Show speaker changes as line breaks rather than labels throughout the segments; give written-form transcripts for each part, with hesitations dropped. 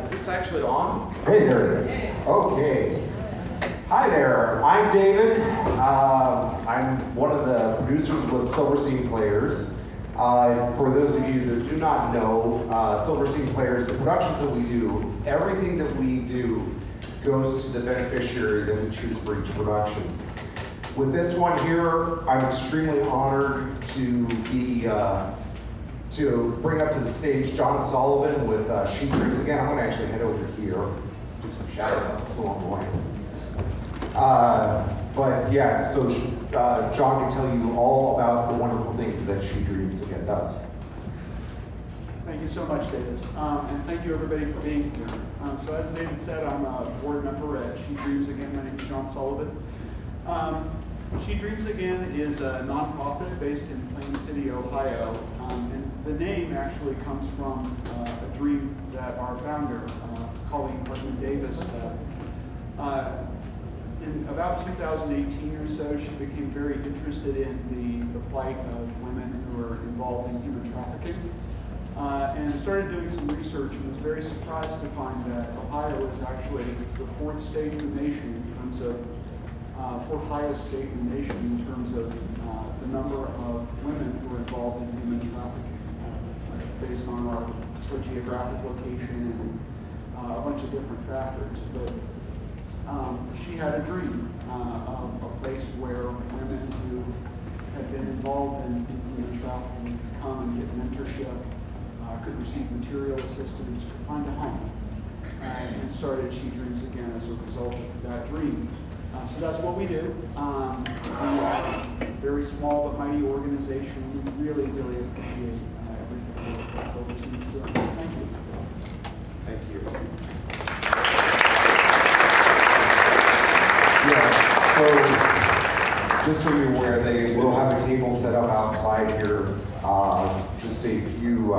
Is this actually on?
Hey, there it is. Okay. Hi there, I'm David. I'm one of the producers with Silver Scene Players. For those of you that do not know, Silver Scene Players, the productions that we do, everything that we do goes to the beneficiary that we choose for each production. With this one here, I'm extremely honored to be to bring up to the stage John Sullivan with She Dreams Again. I'm going to actually head over here, do some shout outs along the way. But yeah, so John can tell you all about the wonderful things that She Dreams Again does.
Thank you so much, David. And thank you everybody for being here. So as David said, I'm a board member at She Dreams Again. My name is John Sullivan. She Dreams Again is a nonprofit based in Plain City, Ohio. And the name actually comes from a dream that our founder, Colleen Hartman Davis, had. In about 2018 or so, she became very interested in the plight of women who are involved in human trafficking. And started doing some research and was very surprised to find that Ohio is actually the fourth state in the nation in terms of, fourth highest state in the nation in terms of the number of women who are involved in human trafficking, based on our sort of geographic location and a bunch of different factors. But she had a dream of a place where women who had been involved in human trafficking could come and get mentorship, could receive material assistance, could find a home, and started She Dreams Again as a result of that dream. So that's what we do. We are a very small but mighty organization. We really, really appreciate everything that Silver Scene is doing. Thank you.
Thank you.
Yeah, so just so you're aware, they will have a table set up outside here. Just a few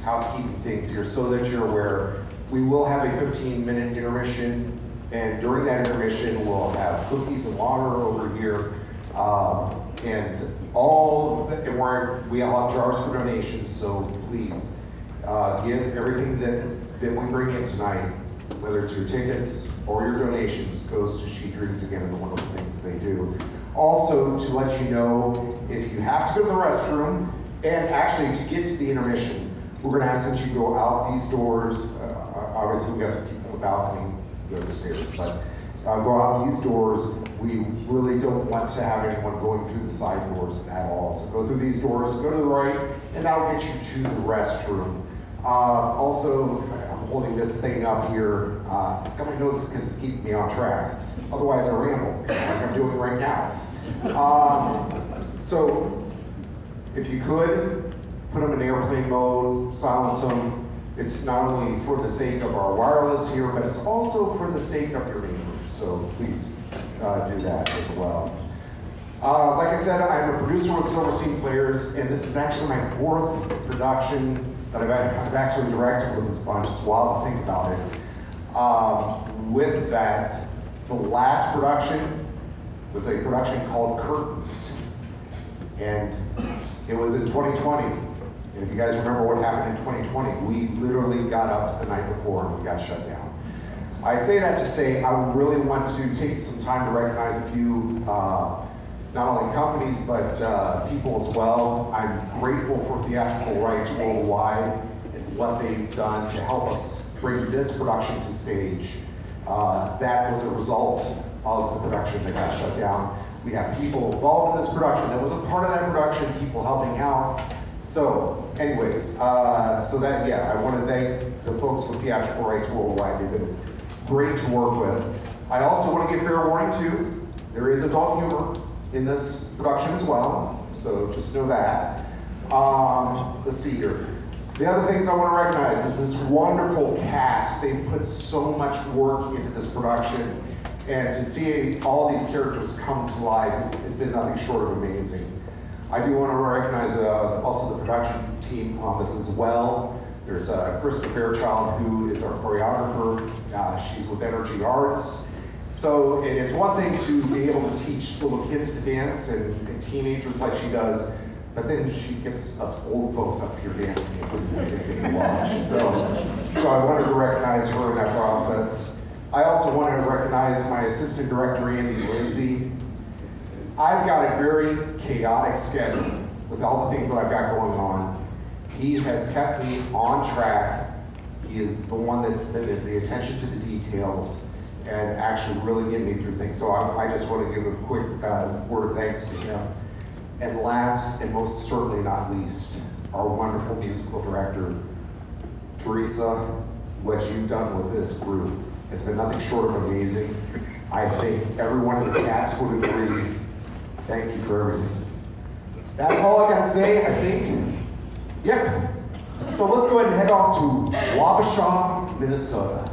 housekeeping things here so that you're aware. We will have a 15-minute intermission, and during that intermission, we'll have cookies and water over here, and we all have jars for donations. So please give everything that we bring in tonight, whether it's your tickets or your donations, goes to She Dreams Again and the wonderful things that they do. Also, to let you know, if you have to go to the restroom, and actually to get to the intermission, we're going to ask that you go out these doors. Obviously, we've got some people in the balcony, go to the stairs, but go out these doors. We really don't want to have anyone going through the side doors at all. So go through these doors, go to the right, and that'll get you to the restroom. Also, I'm holding this thing up here. It's got my notes because it's keeping me on track. Otherwise, I ramble, like I'm doing right now. So, if you could, put them in airplane mode, silence them. It's not only for the sake of our wireless here, but it's also for the sake of your neighbors. So please do that as well. Like I said, I'm a producer with Silver Scene Players, and this is actually my fourth production that I've actually directed with this bunch. It's wild to think about it. With that, the last production was a production called Curtains, and it was in 2020. And if you guys remember what happened in 2020, we literally got up to the night before and we got shut down. I say that to say I really want to take some time to recognize a few, not only companies, but people as well. I'm grateful for Theatrical Rights Worldwide and what they've done to help us bring this production to stage. That was a result of the production that got shut down. We have people involved in this production that was a part of that production, people helping out. So, anyways, so that, yeah, I want to thank the folks with Theatrical Rights Worldwide. They've been great to work with. I also want to give fair warning too, there is adult humor in this production as well, so just know that. Let's see here. The other things I want to recognize is this wonderful cast. They put so much work into this production, and to see all these characters come to life, it's been nothing short of amazing. I do want to recognize also the production team on this as well. There's Krista Fairchild, who is our choreographer. She's with Energy Arts. So, and it's one thing to be able to teach little kids to dance and teenagers like she does, But then she gets us old folks up here dancing. It's an amazing thing to watch. So I wanted to recognize her in that process. I also wanted to recognize my assistant director, Andy Lindsay. I've got a very chaotic schedule with all the things that I've got going on. He has kept me on track. He is the one that's been the attention to the details and actually really getting me through things. So I just want to give a quick word of thanks to him. And last and most certainly not least, our wonderful musical director, Teresa. What you've done with this group, it's been nothing short of amazing. I think everyone in the cast would agree. Thank you for everything. That's all I gotta say, I think. Yep. So let's go ahead and head off to Wabasha, Minnesota.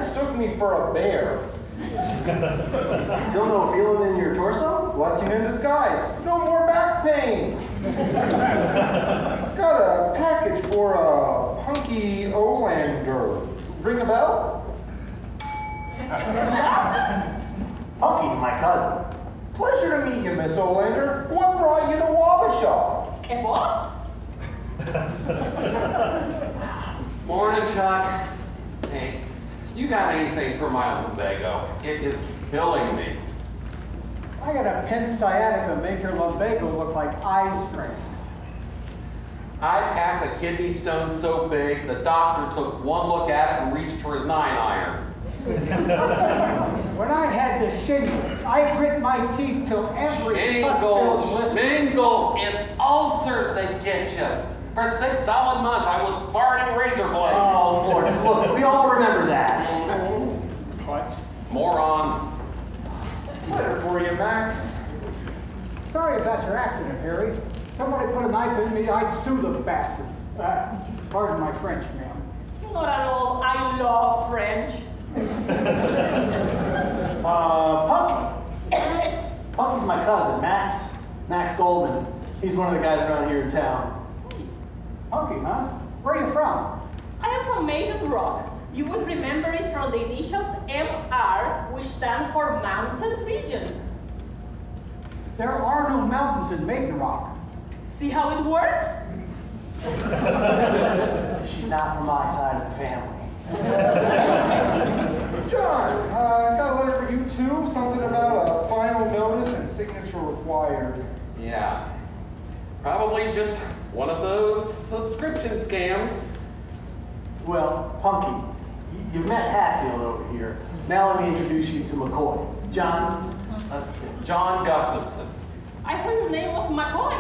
mistook me for a bear.
Still no feeling in your torso?
Blessing in disguise. No more back pain. Got a package for a punky Olander. Ring a bell?
Punky's my cousin.
Pleasure to meet you, Miss Olander. What brought you to Wabasha?
It was?
Morning, Chuck. Hey, you got anything for my lumbago? It is killing me.
I got a pin sciatica make your lumbago look like eye strain.
I passed a kidney stone so big, the doctor took one look at it and reached for his 9-iron.
When I had the shingles, I grit my teeth till every
Shingles, shingles, it's ulcers that get you. For 6 solid months, I was farting razor blades.
Oh, Lord, look, we all remember that.
What?
Moron.
Letter for you, Max.
Sorry about your accident, Harry. Somebody put a knife in me, I'd sue the bastard. Pardon my French, ma'am.
Not at all. I love French.
Punky. Punky's my cousin, Max. Max Goldman. He's one of the guys around here in town.
Punky, huh? Where are you from?
I am from Maiden Rock. You would remember it from the initials MR, which stand for Mountain Region.
There are no mountains in Maiden Rock.
See how it works?
She's not from my side of the family.
John, got a letter for you too. Something about a final notice and signature required.
Yeah. Probably just one of those subscription scams.
Well, Punky, you've met Hatfield over here. Now let me introduce you to McCoy. John.
John Gustafson.
I thought your name was McCoy.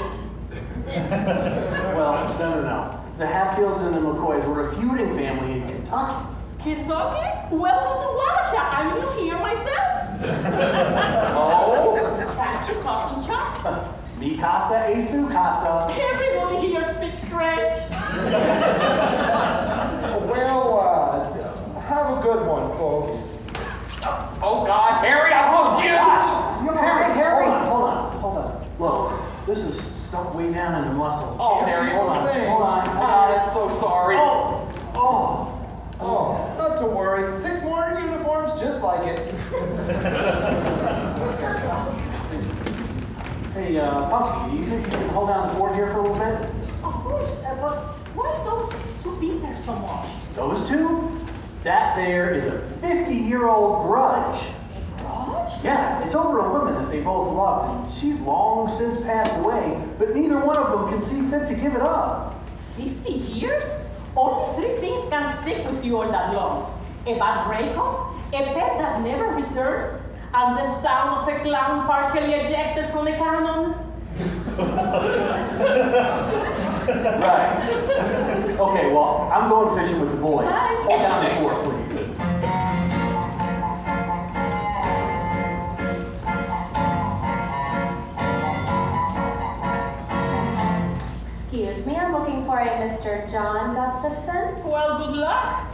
Well, no. The Hatfields and the McCoys were a feuding family in Kentucky.
Kentucky? Welcome to Wabasha. I'm new here myself.
Oh?
Thanks to cousin Chuck.
Mi casa e su casa.
Everybody here speaks French.
Well, have a good one, folks.
Oh God, Harry, I won't get us!
Harry!
Hold on. Look, this is stuck way down in the muscle.
Oh, Harry,
hold on.
I'm so sorry.
Oh, not to worry. 6 more uniforms just like it.
Hey, Punky, do you think you can hold down the fort here for a little bit?
Of course, but why those two beaters so much?
Those two? That there is a 50-year-old grudge.
A grudge?
Yeah, it's over a woman that they both loved, and she's long since passed away, but neither one of them can see fit to give it up.
50 years? Only 3 things can stick with you all that long. A bad breakup, a pet that never returns, and the sound of a clown partially ejected from the cannon.
Right. Okay, well, I'm going fishing with the boys.
Bye.
Hold down the fort, please.
Excuse me, I'm looking for a Mr. John Gustafson.
Well, good luck.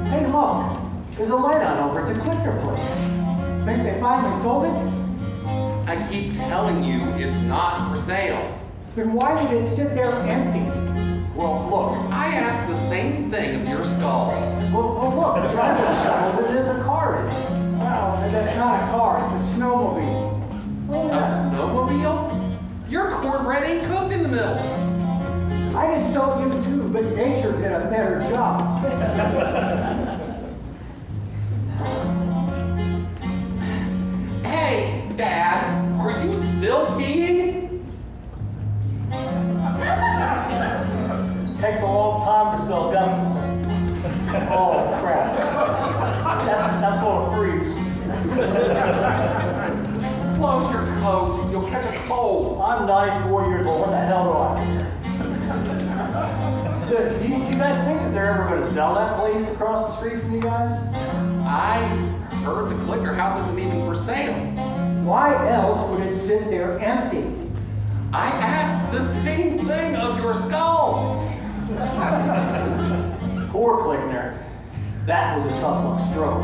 Hey, look. There's a light on over at the Clicker place.
Think they finally sold it?
I keep telling you, it's not for sale.
Then why did it sit there empty?
Well, look.
I asked the same thing of your skull.
Well, look. The driver shoveled it. There's a car in it.
Well, that's not a car, it's a snowmobile.
A snowmobile? Your cornbread ain't cooked in the middle.
I'd insult you too, but nature did a better job.
Hey, Dad, are you still peeing?
Takes a long time to spell Gustafson. Oh, crap. That's going to freeze.
Close your coat. You'll catch a cold.
I'm 94 years old. What the hell do I care? So, you guys think that they're ever going to sell that place across the street from you guys?
I heard the Clicker House isn't even for sale.
Why else would it sit there empty?
I asked the same thing of your skull.
Poor Klickner. That was a tough luck stroke.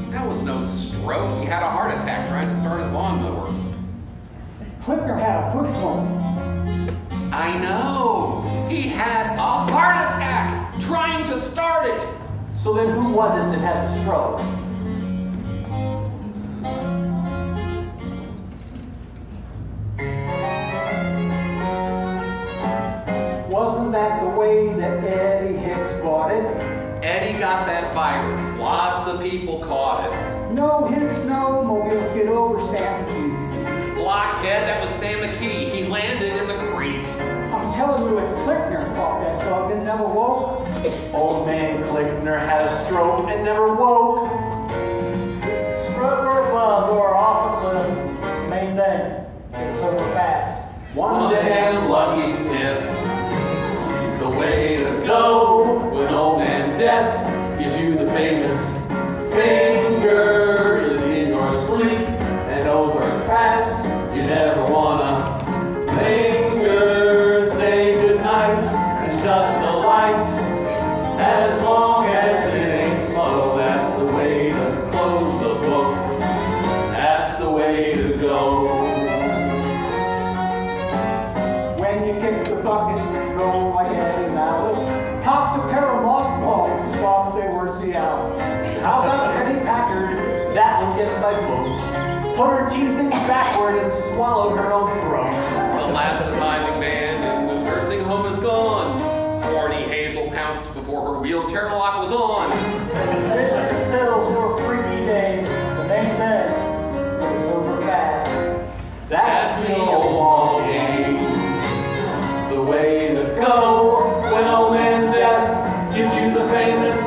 That was no stroke. He had a heart attack trying to start his lawnmower.
Klickner had a push mower.
I know. He had a heart attack trying to start it.
So then who was it that had the stroke?
Wasn't that the way that Eddie Hicks bought it?
Eddie got that virus. Lots of people caught it.
No, his snowmobile skid over Stampede.
Blockhead, that was Sam McKee. He landed in the creek.
I'm telling you, it's Klickner caught that dog and never woke.
Old man Klickner had a stroke and never woke.
Struck her above or off a cliff. Main thing, it was over fast.
One damn lucky stiff. The way to go when old man death gives you the famous finger is in your sleep and over fast. You never wanna linger. Say goodnight and shut the light. As long as it ain't slow, that's the way to close the book. That's the way to go.
When you kick the bucket and go like Eddie Malice, popped a pair of mothballs, thought they were Seattle.
How about Penny Packard? That one gets my vote. Put her teeth in backward and swallowed her own throat.
The last surviving man in the nursing home is gone. Horny Hazel pounced before her wheelchair lock was on.
Richard's pills were freaky days. The main thing, it was over fast.
That's the old ball game. The way to go when old man death gives you the famous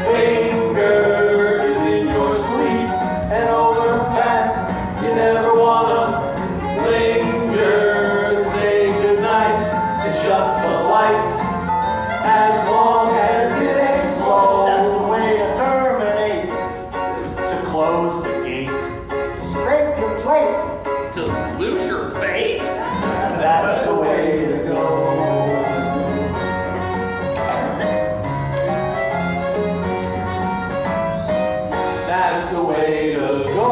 finger is in your sleep and over fast. You never wanna linger. Say goodnight and shut the light. As long as it ain't slow.
That's the way to terminate.
To close the gate.
Scrape your plate.
To lose your bait.
That's the way to go.
That's the way to go.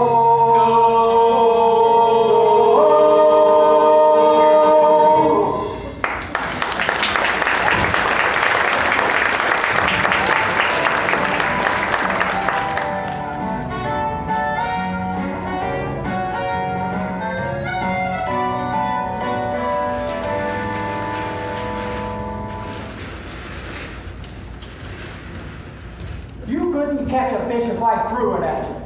You couldn't catch a fish if I threw it at you.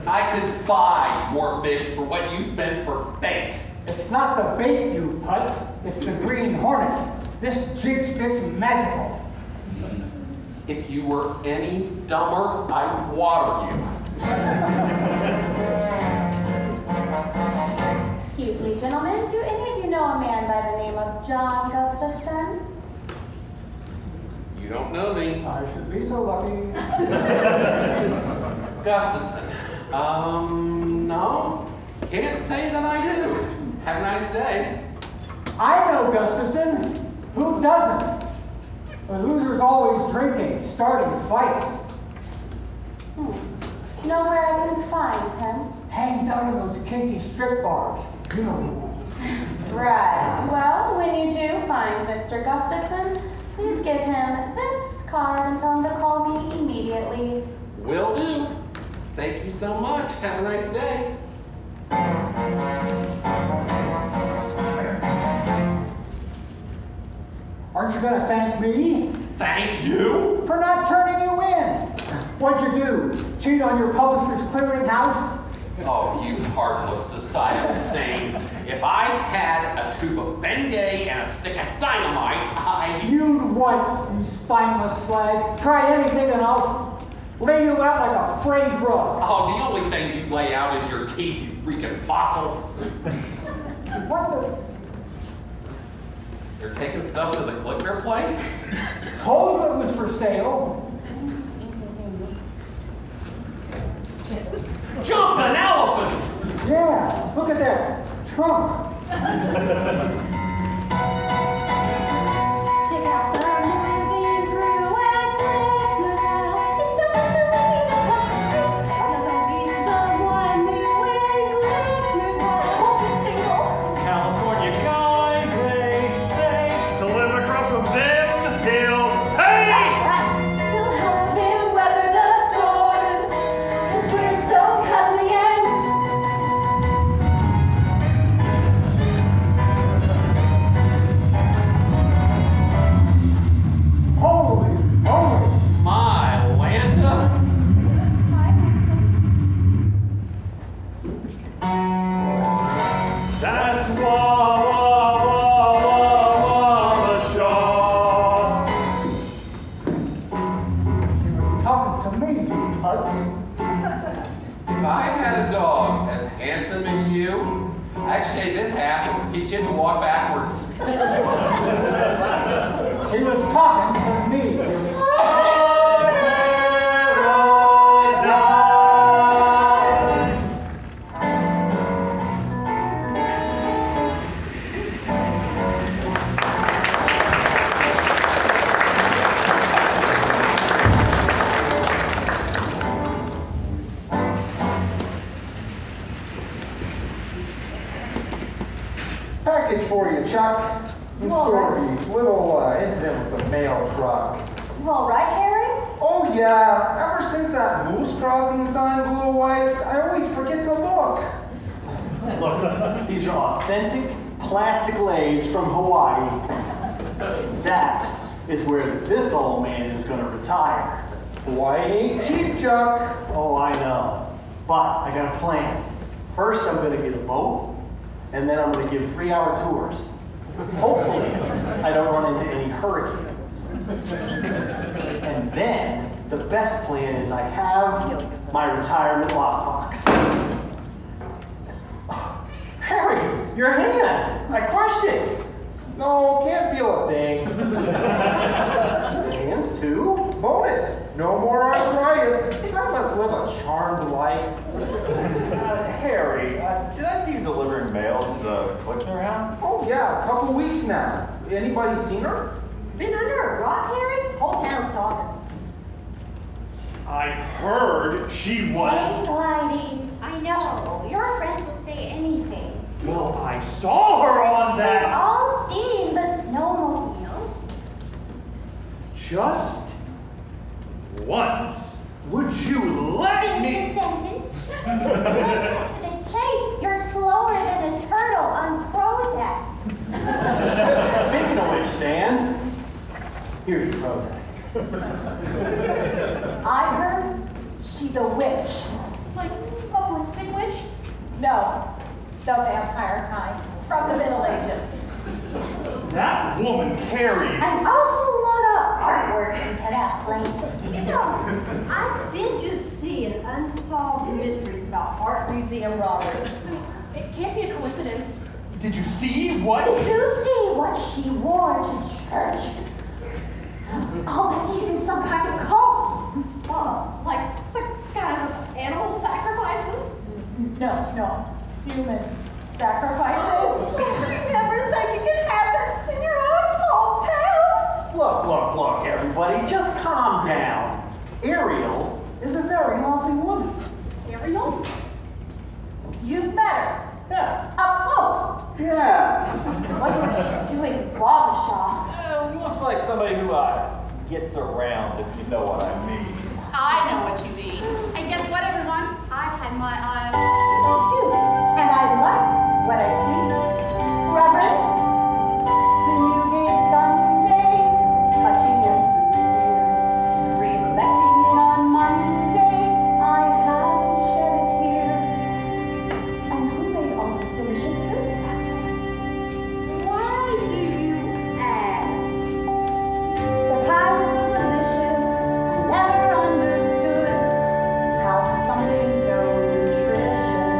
I could buy more fish for what you spend for bait.
It's not the bait, you putz. It's the Green Hornet. This jig stick's magical.
If you were any dumber, I'd water you.
Excuse me, gentlemen. Do any of you know a man by the name of John Gustafson?
You don't know me.
I should be so lucky.
Gustafson. No. Can't say that I do. Have a nice day.
I know Gustafson. Who doesn't? The loser's always drinking, starting fights.
Know where I can find him?
Hangs out in those kinky strip bars. You know the one.
Right. Well, when you do find Mr. Gustafson, please give him this card and tell him to call me immediately.
Will do. Thank you so much. Have a nice day.
Aren't you gonna thank me?
Thank you?
For not turning you in. What'd you do? Cheat on your publisher's clearinghouse?
Oh, you heartless societal stain. If I had a tube of Bengay and a stick of dynamite,
You'd what, you spineless slag? Try anything and I'll lay you out like a frayed rug.
Oh, the only thing you lay out is your teeth, you freaking fossil.
What the?
They're taking stuff to the Clicker place?
Told you it was for sale.
Jumping elephants!
Yeah, look at that trunk.
Check out the moving through at Clipper's house. Is someone moving across the street? Or will there be someone new in Clipper's house? Won't be single.
California guy, they say, to live across from them, he'll pay!
Right. We'll help him weather the storm. 'Cause we're so cuddly and
Holy moly.
My Lanta!
That's Wabasha.
He was talking to me, you putz.
If I had a dog as handsome as you, I'd shave its ass and teach it to walk backwards.
She was talking to me.
Package for you, Chuck. I'm sorry, little incident with the mail truck.
You all right, Harry?
Oh yeah, ever since that moose crossing sign blew away, I always forget to look.
Look, these are authentic plastic leis from Hawaii. That is where this old man is going to retire.
Hawaii ain't cheap, Chuck.
Oh, I know. But I got a plan. First, I'm going to get a boat, and then I'm going to give 3-hour tours. Hopefully, I don't run into any hurricanes. And then, the best plan is I have my retirement lockbox. Harry, your hand! I crushed it!
No, can't feel a thing.
Hands too?
Bonus, no more arthritis. I must live a charmed life.
Harry, did I see you delivering mail to the Clicker house?
Oh yeah, a couple weeks now. Anybody seen her?
Been under a rock, Harry? Whole town's talking.
I heard she
Hey,
was.
Glidey. I know. Your friends will say anything.
Well, I saw her on
We've
that.
all seen the snowmobile.
Just once. Would you let
Finish
me?
the sentence. When you get to the chase, you're slower than a turtle on Prozac.
Speaking of which, Stan, here's your Prozac.
I heard she's a witch. Like a Blitzman witch? No, the vampire kind, from the Middle Ages.
That woman carried.
An awful lot of artwork into that place.
You know, I did just see an unsolved mysteries about art museum robberies. It can't be a coincidence.
Did you see what?
Did you see what she wore to church? I'll bet she's in some kind of cult.
Like the kind of animal sacrifices?
No. Human sacrifices.
You never think it could happen in your own hometown?
Look, everybody, just calm down. Ariel is a very lovely woman.
Ariel?
You've met her.
Yeah.
Up close.
Yeah.
Wonder what she's doing in Wabasha.
Looks like somebody who gets around, if you know what I mean.
I know what you mean. And guess what, everyone? I've had my eye on
You. And I like what I see. Reverend, the new gate Sunday is touching and sincere. Reflecting in on Monday, I had to shed a tear. And who made all those delicious foods afterwards?
Why do you ask?
The pie was so delicious, I never understood how something so nutritious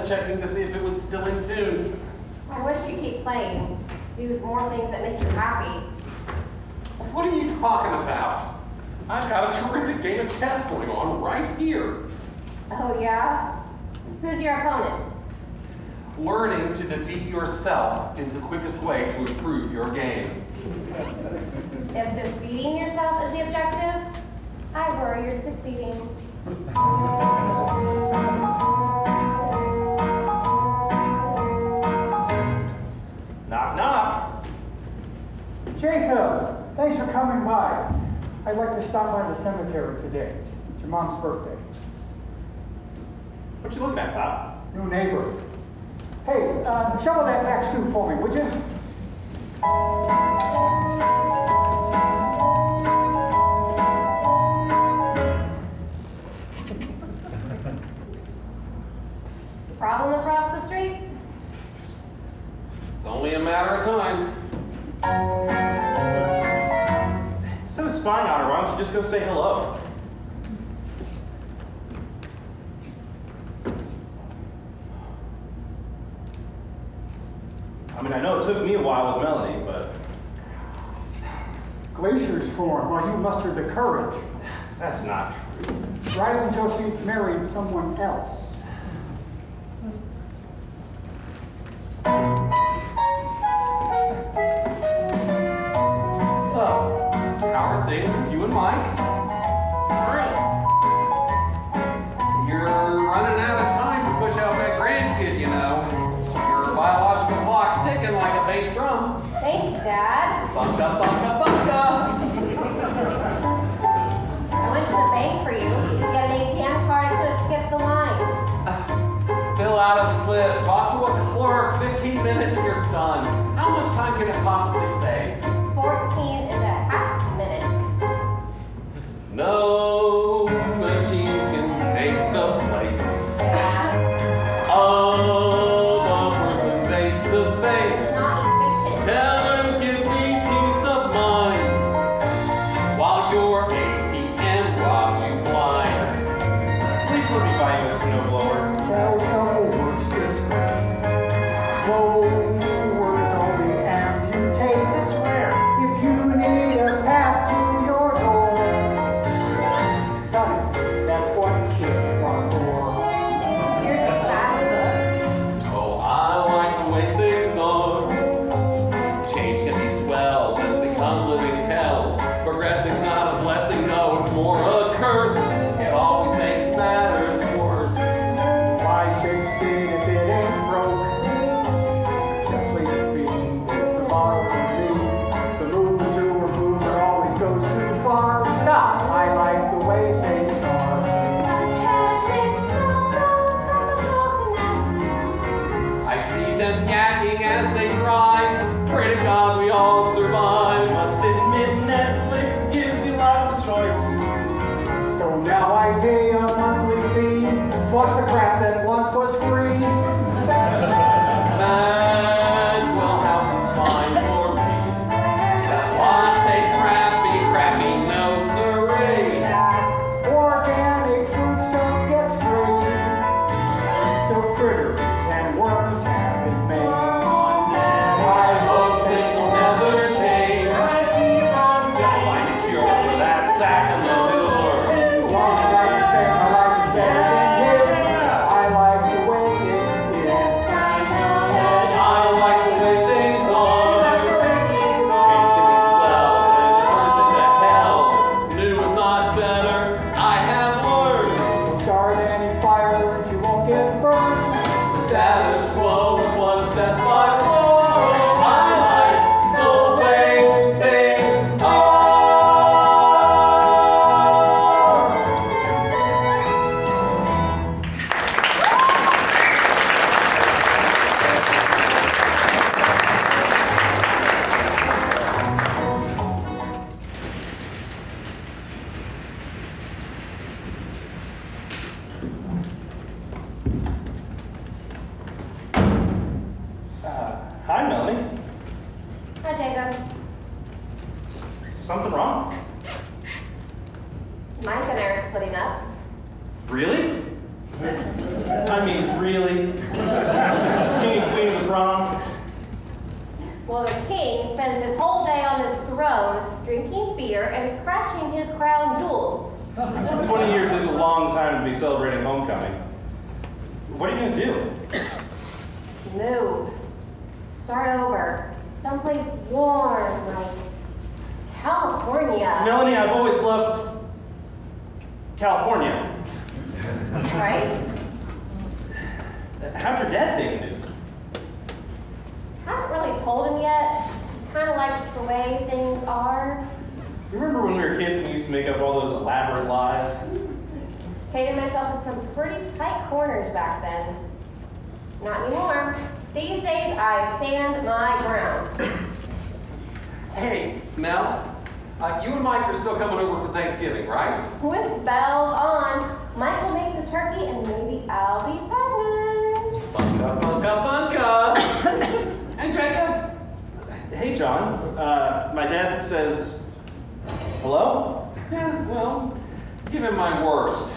checking to see if it was still in tune.
I wish you'd keep playing. Do more things that make you happy.
What are you talking about? I've got a terrific game of chess going on right here.
Oh, yeah? Who's your opponent?
Learning to defeat yourself is the quickest way to improve your game.
If defeating yourself is the objective, I worry you're succeeding.
Knock, knock.
Jacob, thanks for coming by. I'd like to stop by the cemetery today. It's your mom's birthday.
What you looking at, Pop?
New neighbor. Hey, shovel that back stew for me, would you?
Problem across the street?
It's only a matter of time.
Instead of spying on her, why don't you just go say hello? I mean, I know it took me a while with Melanie, but
Glaciers formed while you mustered the courage.
that's not true.
Right until she married someone else.
So, how are things with you and Mike?
Fine.
You're running out of time to push out that grandkid, you know. Your biological clock's ticking like a bass drum.
Thanks, Dad.
Bunka, bunka, bunka!
I went to the bank for you. You got an ATM card, I could have skipped the line.
Fill out a slip, talk to a clerk, 15 minutes, you're done. How much time can it possibly save?
14.5 minutes.
No machine can take the place
Yeah.
of a person face to face.
It's not efficient.
Tellers give me peace of mind while your ATM robs you blind.
Please let me buy you a snowblower.
Show words discreet. Slow words only amputate.
That's rare.
If you need a path to your goal, son, that's what kids are for.
Here's a class book.
Oh, I like the way things are. Change can be swell, but it becomes living hell. Progressing's not a blessing, no, it's more a curse. It always makes matters worse.
Why fix it if it ain't broke? Just leave it be. There's the bottle to do. The movement to improve it always goes too far. Stop. I like the way things are.
I see them yakking as they ride. Pray to God we all survive.
Must admit Netflix gives you lots of choice.
So now I pay a monthly fee to watch the crap that once was free.
Maxwell House is fine for me. Just latte crappy, crappy, no siree.
Organic fruits don't get sprayed. So critters and worms have been made.
I hope things will never change.
Just find a cure for that sack of manure.
As long as I can say my life is better than his, I like the way it is.
I like the way things are. Change can be swell, and it turns into hell. New is not better, I have learned.
Start any fires, you won't get burned.
Status quo is what's best by far. I like the way things are.
Hi, Melanie.
Hi, Jacob.
Something wrong?
Mike and I are splitting up.
Really? I mean, really?
really? King and queen of the prom?
Well, the king spends his whole day on his throne drinking beer and scratching his crown jewels.
20 years is a long time to be celebrating homecoming. What are you going to do?
Move. Start over. Someplace warm, like California.
Melanie, I've always loved California.
Right?
How'd your dad take news?
Haven't really told him yet. He kind of likes the way things are.
You remember when we were kids and we used to make up all those elaborate lies?
Painted myself in some pretty tight corners back then. Not anymore. These days, I stand my ground.
Hey, Mel, you and Mike are still coming over for Thanksgiving, right?
With bells on, Mike will make the turkey and maybe I'll be pregnant.
Funka, funka, funka. Hey, Draco.
Hey, John. My dad says, hello?
Yeah, well, give him my worst.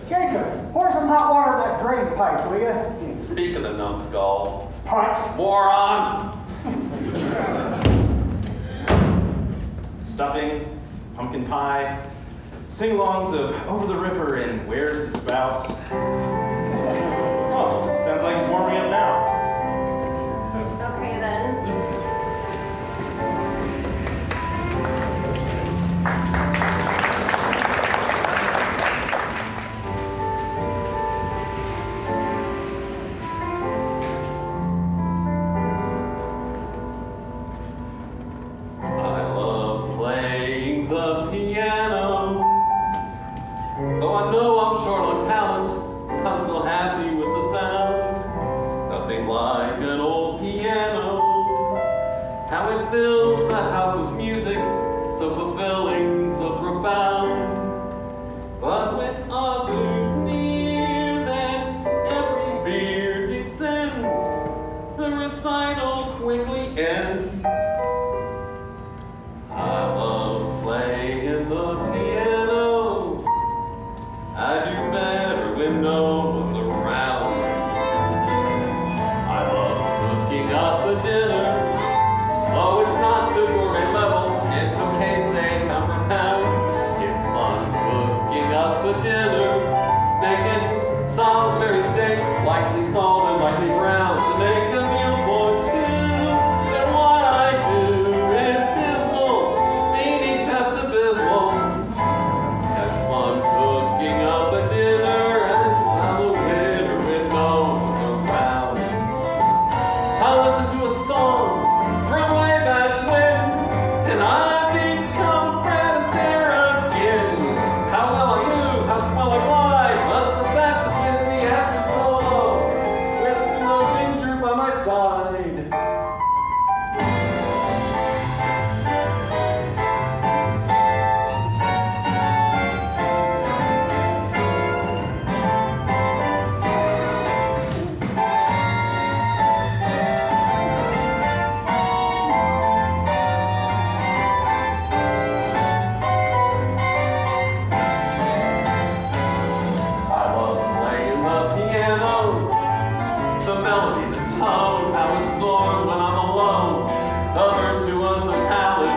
Jacob, pour some hot water in that drain pipe, will you?
Speak of the numbskull.
Punch.
Moron.
Stuffing, pumpkin pie, sing-alongs of Over the River and Where's the Spouse? Oh, sounds like he's warming up now.
Okay then.
Though I know I'm short on talent, I'm still happy with the sound. Nothing like an old piano. How it fills the house with music, so fulfilling, so profound. But with others near, then every fear descends. The recital quickly ends. I love playing the piano. I do better when no one's around. I love cooking up a dinner. Oh, it's not to gourmet level. It's okay, say pound for pound. It's fun cooking up a dinner. Making Salisbury steaks, lightly salted, lightly browned, to make a meal for two. And what I do is dismal, meaty Pepto-Bismol. It's fun cooking up a dinner, and I'm a winner when no one's around. I listen to a song from way back when, and I become Fred Astaire again. How well I move, how swell I glide, but the fact is with me at the solo, with no danger by my side. I love playing the piano, the melody, the tone, how it soars when I'm alone. Others to us a talent,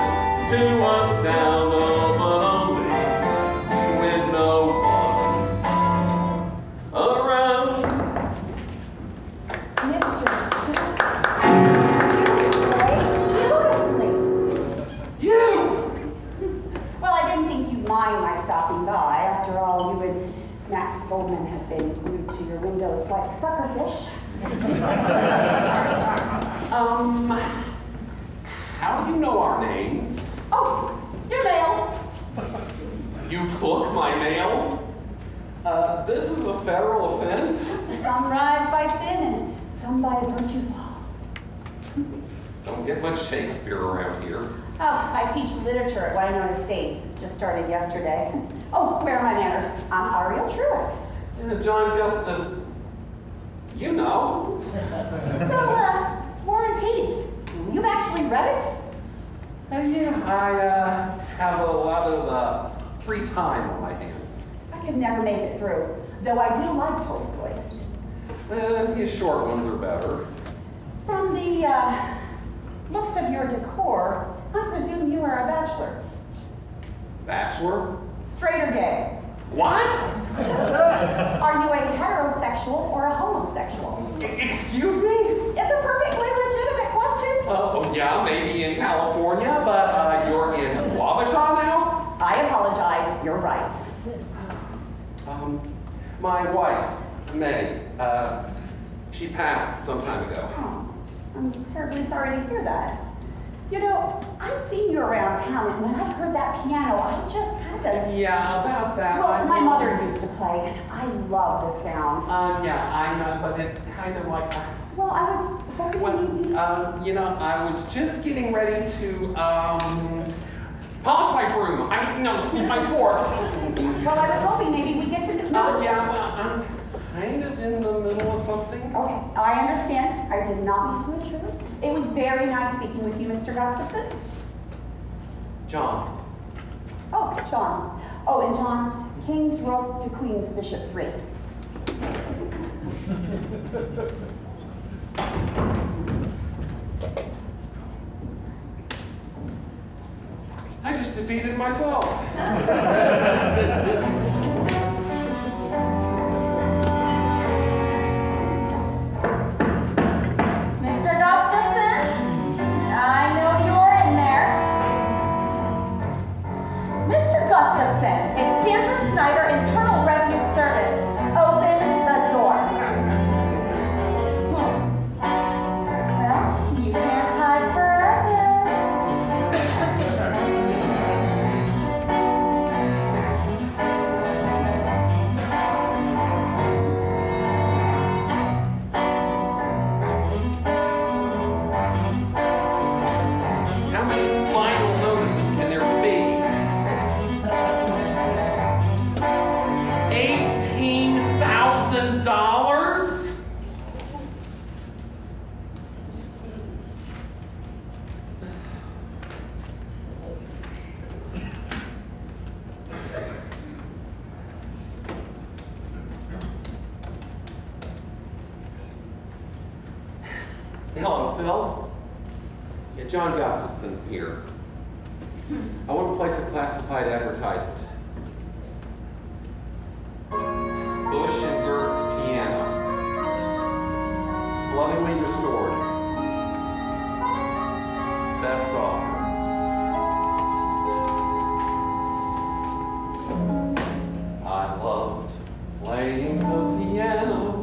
to us down low, but only when no one's around. You!
Well, I didn't think you'd mind my stopping by. After all, you and Max Goldman have been glued to your windows like suckerfish.
How do you know our names?
Oh, your mail.
You took my mail? This is a federal offense?
Some rise by sin and some by virtue fall.
Don't get much Shakespeare around here.
Oh, I teach literature at Wynona State. Just started yesterday. Oh, where are my manners? I'm Ariel Truex.
And John Gustave, you know.
So, War and Peace. You've actually read it?
Yeah, I have a lot of free time on my hands.
I could never make it through, though I do like Tolstoy.
His short ones are better.
From the looks of your decor, I presume you are a bachelor.
Bachelor?
Straight or gay?
What?
Are you a heterosexual or a homosexual?
Excuse me?
It's a perfectly legitimate question.
Oh, yeah, maybe in California, but you're in Wabasha now?
I apologize, you're right.
My wife, May, she passed some time ago.
Oh, I'm terribly sorry to hear that. You know, I've seen you around town, and when I heard that piano, I just had to...
Yeah, about that.
Well, my mother used to play, and I love the sound.
Yeah, I know, but it's kind of like...
Well, I was hoping
you know, I was just getting ready to, polish my broom. Sweep my forks.
Well, I was hoping maybe we get to know...
Yeah, well, I'm kind of in the middle of something.
Okay, I understand. I did not mean to intrude. It was very nice speaking with you, Mr. Gustafson.
John.
Oh, John. Oh, and John, King's Rook to Queen's Bishop 3.
I just defeated myself.
Mr. Gustafson, I know you're in there. Mr. Gustafson, it's Sandra Snyder, Internal Revenue Service. Open the door. Well, you can't hide forever.
How many final notices can there be? $18,000? Hello, Phil. Yeah, John Gustafson here. I want to place a classified advertisement. Bush and Gert's piano. Lovingly restored. Best offer. I loved playing the piano.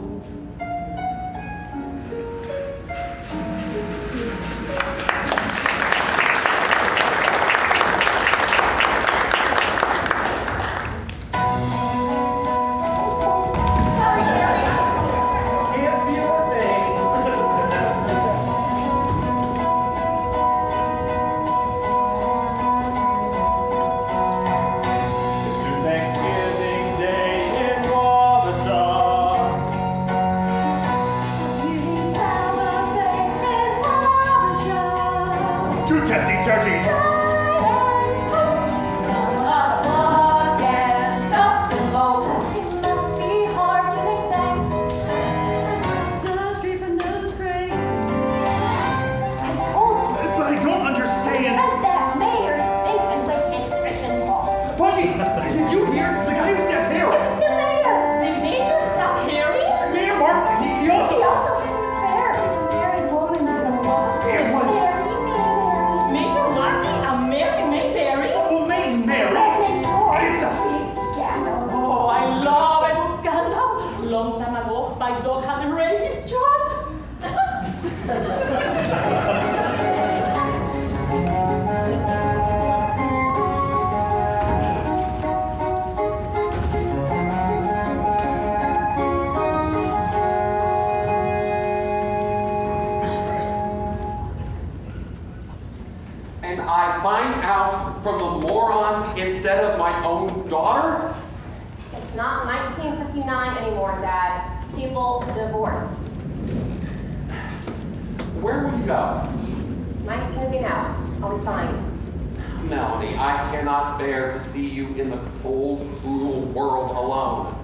Thanksgiving Day in Wabasha. Two testing turkeys. But I don't understand.
Because that mayor's thinking with his Christian ball.
Bunny, did you hear? The guy who snapped Harry.
It's the mayor.
The major stopped Harry?
Mayor Mark, he also...
He also had an affair with a married woman from Boston.
It was-
Major Marty and Mary Mayberry?
Well, Maiden Mary.
Pregnant for
It's a-
big scandal.
Oh, I love a good scandal. Long time ago, my dog had a rabies shot.
And I find out from the moron instead of my own daughter?
It's not 1959 anymore, Dad. People divorce.
Where will you go?
Mike's moving out. I'll be fine.
Melanie, I cannot bear to see you in the cold, cruel world alone.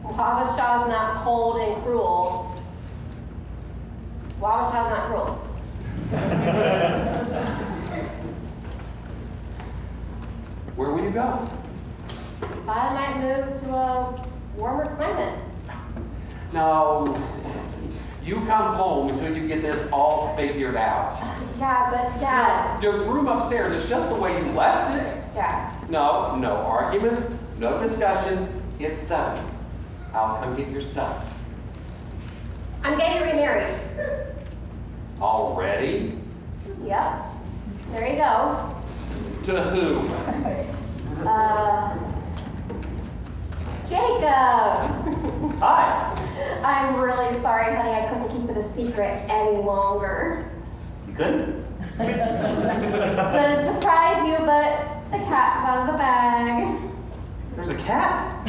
Wabasha's not cold and cruel. Wabasha's not cruel.
Where will you go?
I might move to a warmer climate.
No, you come home until you get this all figured out.
Yeah, but Dad.
Your room upstairs is just the way you left it.
Dad.
No, no arguments, no discussions. It's settled. I'll come get your stuff.
I'm getting remarried.
Already?
Yep. There you go.
To who?
Jacob.
Hi.
I'm really sorry, honey. I couldn't keep it a secret any longer.
You couldn't?
Gonna surprise you, but the cat's out of the bag.
There's a cat?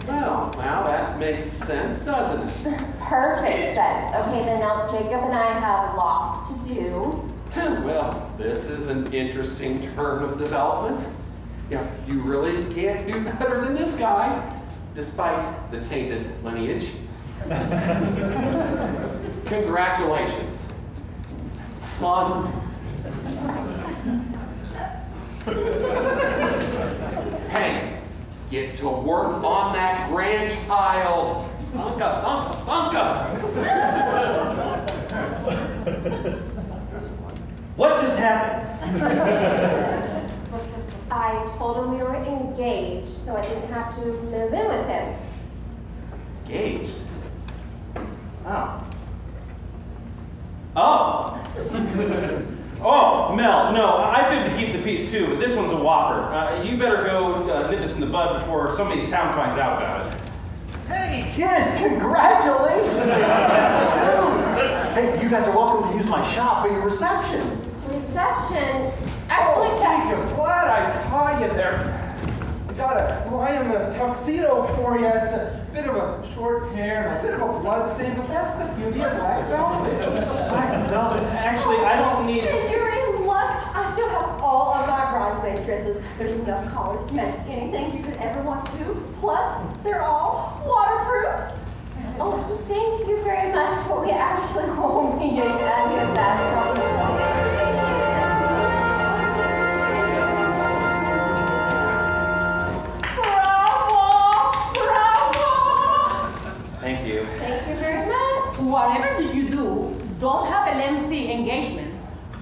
Well, now that makes sense, doesn't it?
Perfect sense. Okay, then now Jacob and I have lots to do.
Well, this is an interesting turn of developments. You really can't do better than this guy, despite the tainted lineage. Congratulations, son. Hey, get to work on that grandchild. Bunka, bunka, bunka.
What just happened?
I told him we were engaged, so I didn't have to move in with him.
Engaged? Oh. Oh! Oh, Mel, no, I figured to keep the peace too, but this one's a whopper. You better go nip this in the bud before somebody in town finds out about it. Hey, kids, congratulations! Good news! Hey, you guys are welcome to use my shop for your reception.
Reception? Actually,
Jacob, glad I caught you there. I got a line on the tuxedo for you. It's a bit of a short hair and a bit of a blood stain, but that's the beauty of black velvet.
Black velvet? Actually, I don't need...
You're in luck. I still have all of my bridesmaid dresses. There's enough collars to match anything you could ever want to do. Plus, they're all waterproof.
oh, thank you very much, but we actually won't be getting any of that.
Thank you.
Thank you very much.
Whatever you do, don't have a lengthy engagement.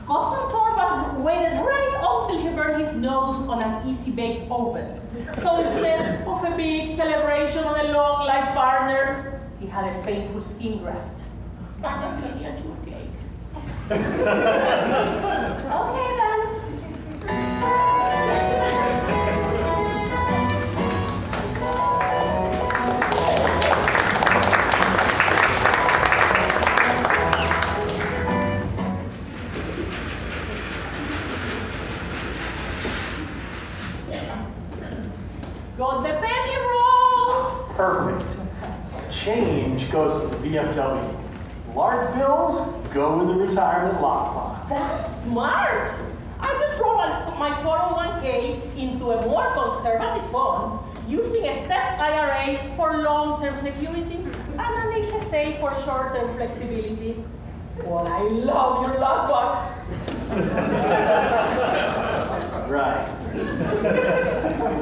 Cousin Torvald waited right until he burned his nose on an easy-bake oven. So instead of a big celebration on a long-life partner, he had a painful skin graft and a miniature cake.
Okay, then.
Got the penny rolls!
Perfect. Change goes to the VFW. Large bills go in the retirement lockbox.
That's smart! I just rolled my 401k into a more conservative fund using a SEP IRA for long-term security and an HSA for short-term flexibility. Well, I love your lockbox.
Right.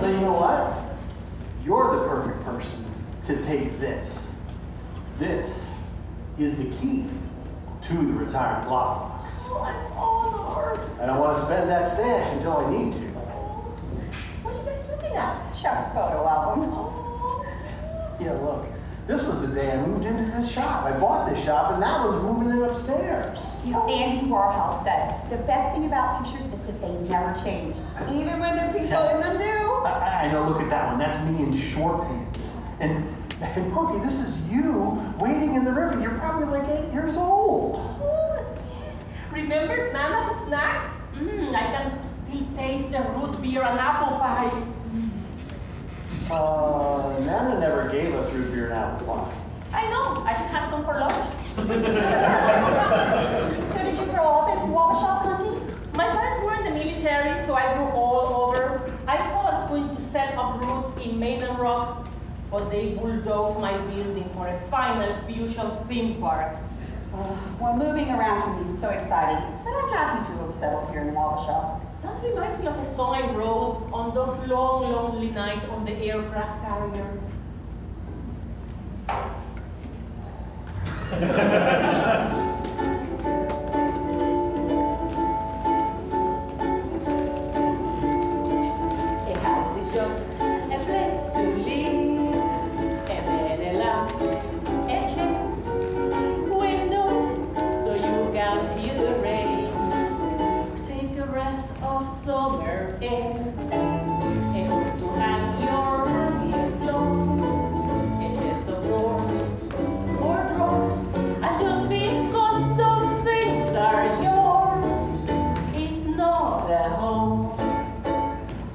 Then you know what? You're the perfect person to take this. This is the key to the retirement lockbox.
Oh, I'm honored.
I don't want to spend that stash until I need to.
What are you guys looking at?
Shop's photo album.
Oh.
Yeah, look. This was the day I moved into this shop. I bought this shop, and that one's moving in upstairs.
You know, Andy Warhol said, the best thing about pictures is that they never change, even when the people in them do.
I know, look at that one. That's me in short pants. And Pokey, this is you wading in the river. You're probably like 8 years old.
Oh, yes. Remember Nana's snacks? I can still taste the root beer and apple pie.
Nana never gave us root beer and apple pie.
I know. I just had some for lunch.
So did you grow up in Wabasha, honey?
My parents were in the military, so I grew all over. I thought I was going to set up roots in Maiden Rock, but they bulldozed my building for a final fusion theme park.
Well, moving around can be so exciting, but I'm happy to have settled here in Wabasha.
That reminds me of a song I wrote on those long, lonely nights on the aircraft carrier. A house is just a place to live, a bed, a lamp, a chair, windows so you can hear the rain, take a breath of summer air, a hook to hang your happy clothes, a chest of drawers or drawers, and just because those things are yours, it's not a home.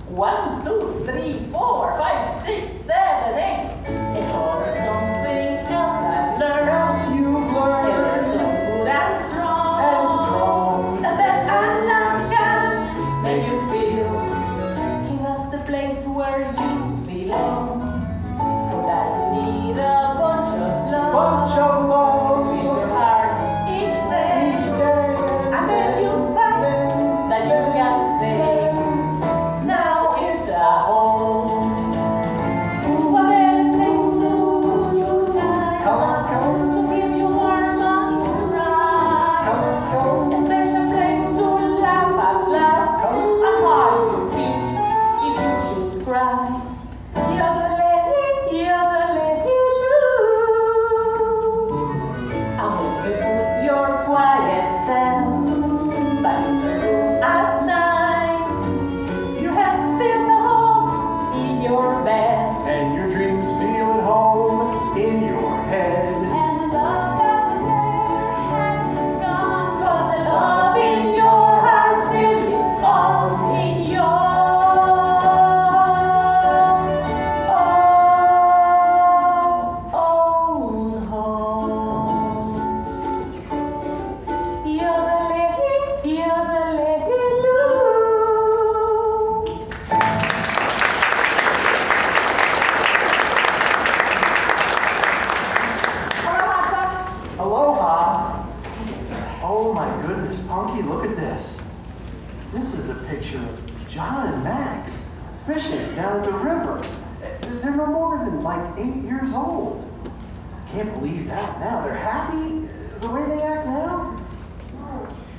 1, 2, 3, 4, 5, 6, 7, 8. It's always something else I've learned.
Else you've learned.
And there's some good and strong.
And
A bet and last chance make you feel he was the place where you belong. For that you need a bunch of love.
Bunch of love.
In your heart each day. And then you find that you can say, now it's a home. A better place to you like. To give you warm and right. A special place to laugh out loud. A heart to teach if you should cry. Yodelay, yodelay-loo. I hope you put your quiet self back in the room at night. You have to feel so home in your bed.
And your dreams feel at home in your head.
And the love that was there hasn't gone, 'cause the love in your heart still lives on in your own home. Yodelay, yodelay-loo.
Aloha. Oh my goodness, Punky, look at this. This is a picture of John and Max fishing down at the river. They're no more than like 8 years old. Can't believe that now. They're happy the way they act now.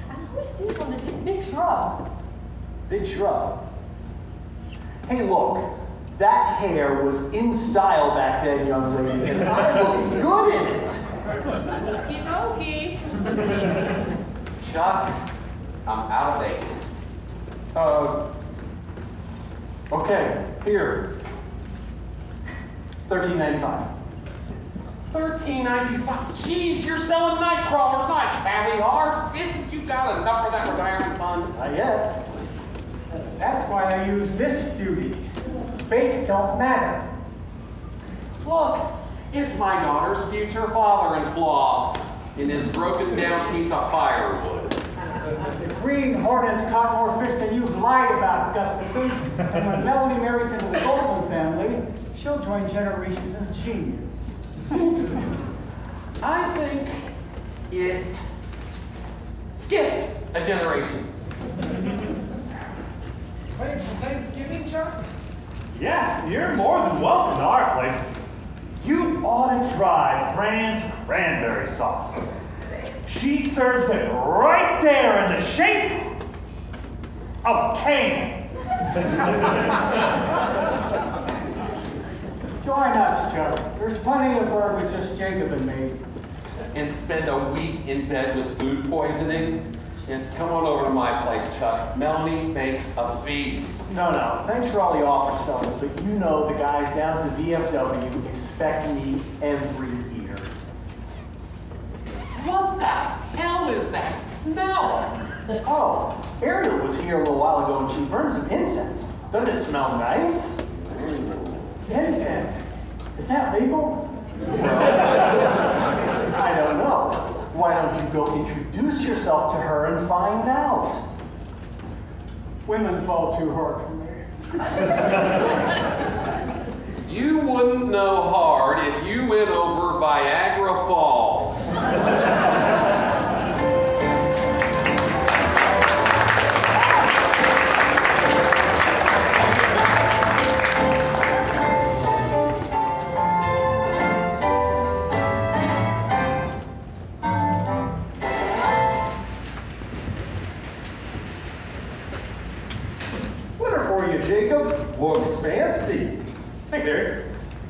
And who is this under this big shrub?
Big shrub. Hey, look, that hair was in style back then, young lady, and I looked good in it.
Okey-dokey.
Chuck, I'm out of 8.
Okay, here. $13.95.
$13.95. Jeez, you're selling night crawlers, not caviar. Haven't you got enough for that retirement fund?
Not yet.
That's why I use this beauty. Bait don't matter.
Look, it's my daughter's future father-in-law in this broken down piece of firewood.
The Green Hornets caught more fish than you've lied about, Gustafson. And when Melanie marries into the Goldman family, she'll join Generations of Genius.
I think it skipped a generation.
Ready for Thanksgiving, Chuck?
Yeah, you're more than welcome to our place. You ought to try Fran's cranberry sauce. She serves it right there in the shape of a cane.
Join us, Chuck. There's plenty of bird with just Jacob and me.
And spend a week in bed with food poisoning? And come on over to my place, Chuck. Melanie makes a feast.
No. Thanks for all the offers, fellas, but you know the guys down at the VFW expect me every year.
What the hell is that smell?
Oh, Ariel was here a little while ago and she burned some incense. Doesn't it smell nice?
Incense? Is that legal?
I don't know. Why don't you go introduce yourself to her and find out?
Women fall too hard for me.
You wouldn't know hard if you went over Viagra Falls.
Letter for you, Jacob. Looks fancy.
Thanks, Ariel.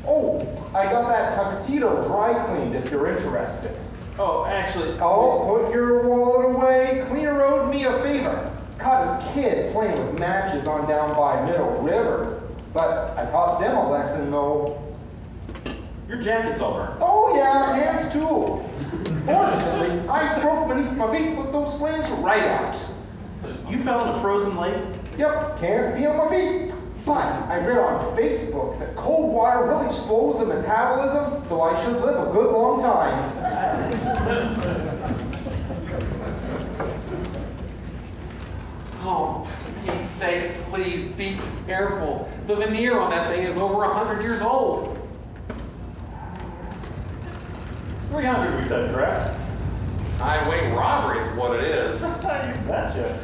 Oh, I got that tuxedo dry cleaned if you're interested.
Oh, actually...
Oh, put your wallet away. Cleaner owed me a favor. Caught his kid playing with matches on down by Middle River. But I taught them a lesson, though.
Your jacket's all burned.
Oh, yeah, hands too. Fortunately, ice broke beneath my feet, put those flames right out.
You fell in a frozen lake?
Yep, can't feel my feet. But I read on Facebook that cold water really slows the metabolism, so I should live a good long time.
Oh, for Pete's sakes, please be careful. The veneer on that thing is over 100 years old.
300, we said, correct?
Highway robbery is what it is.
You betcha.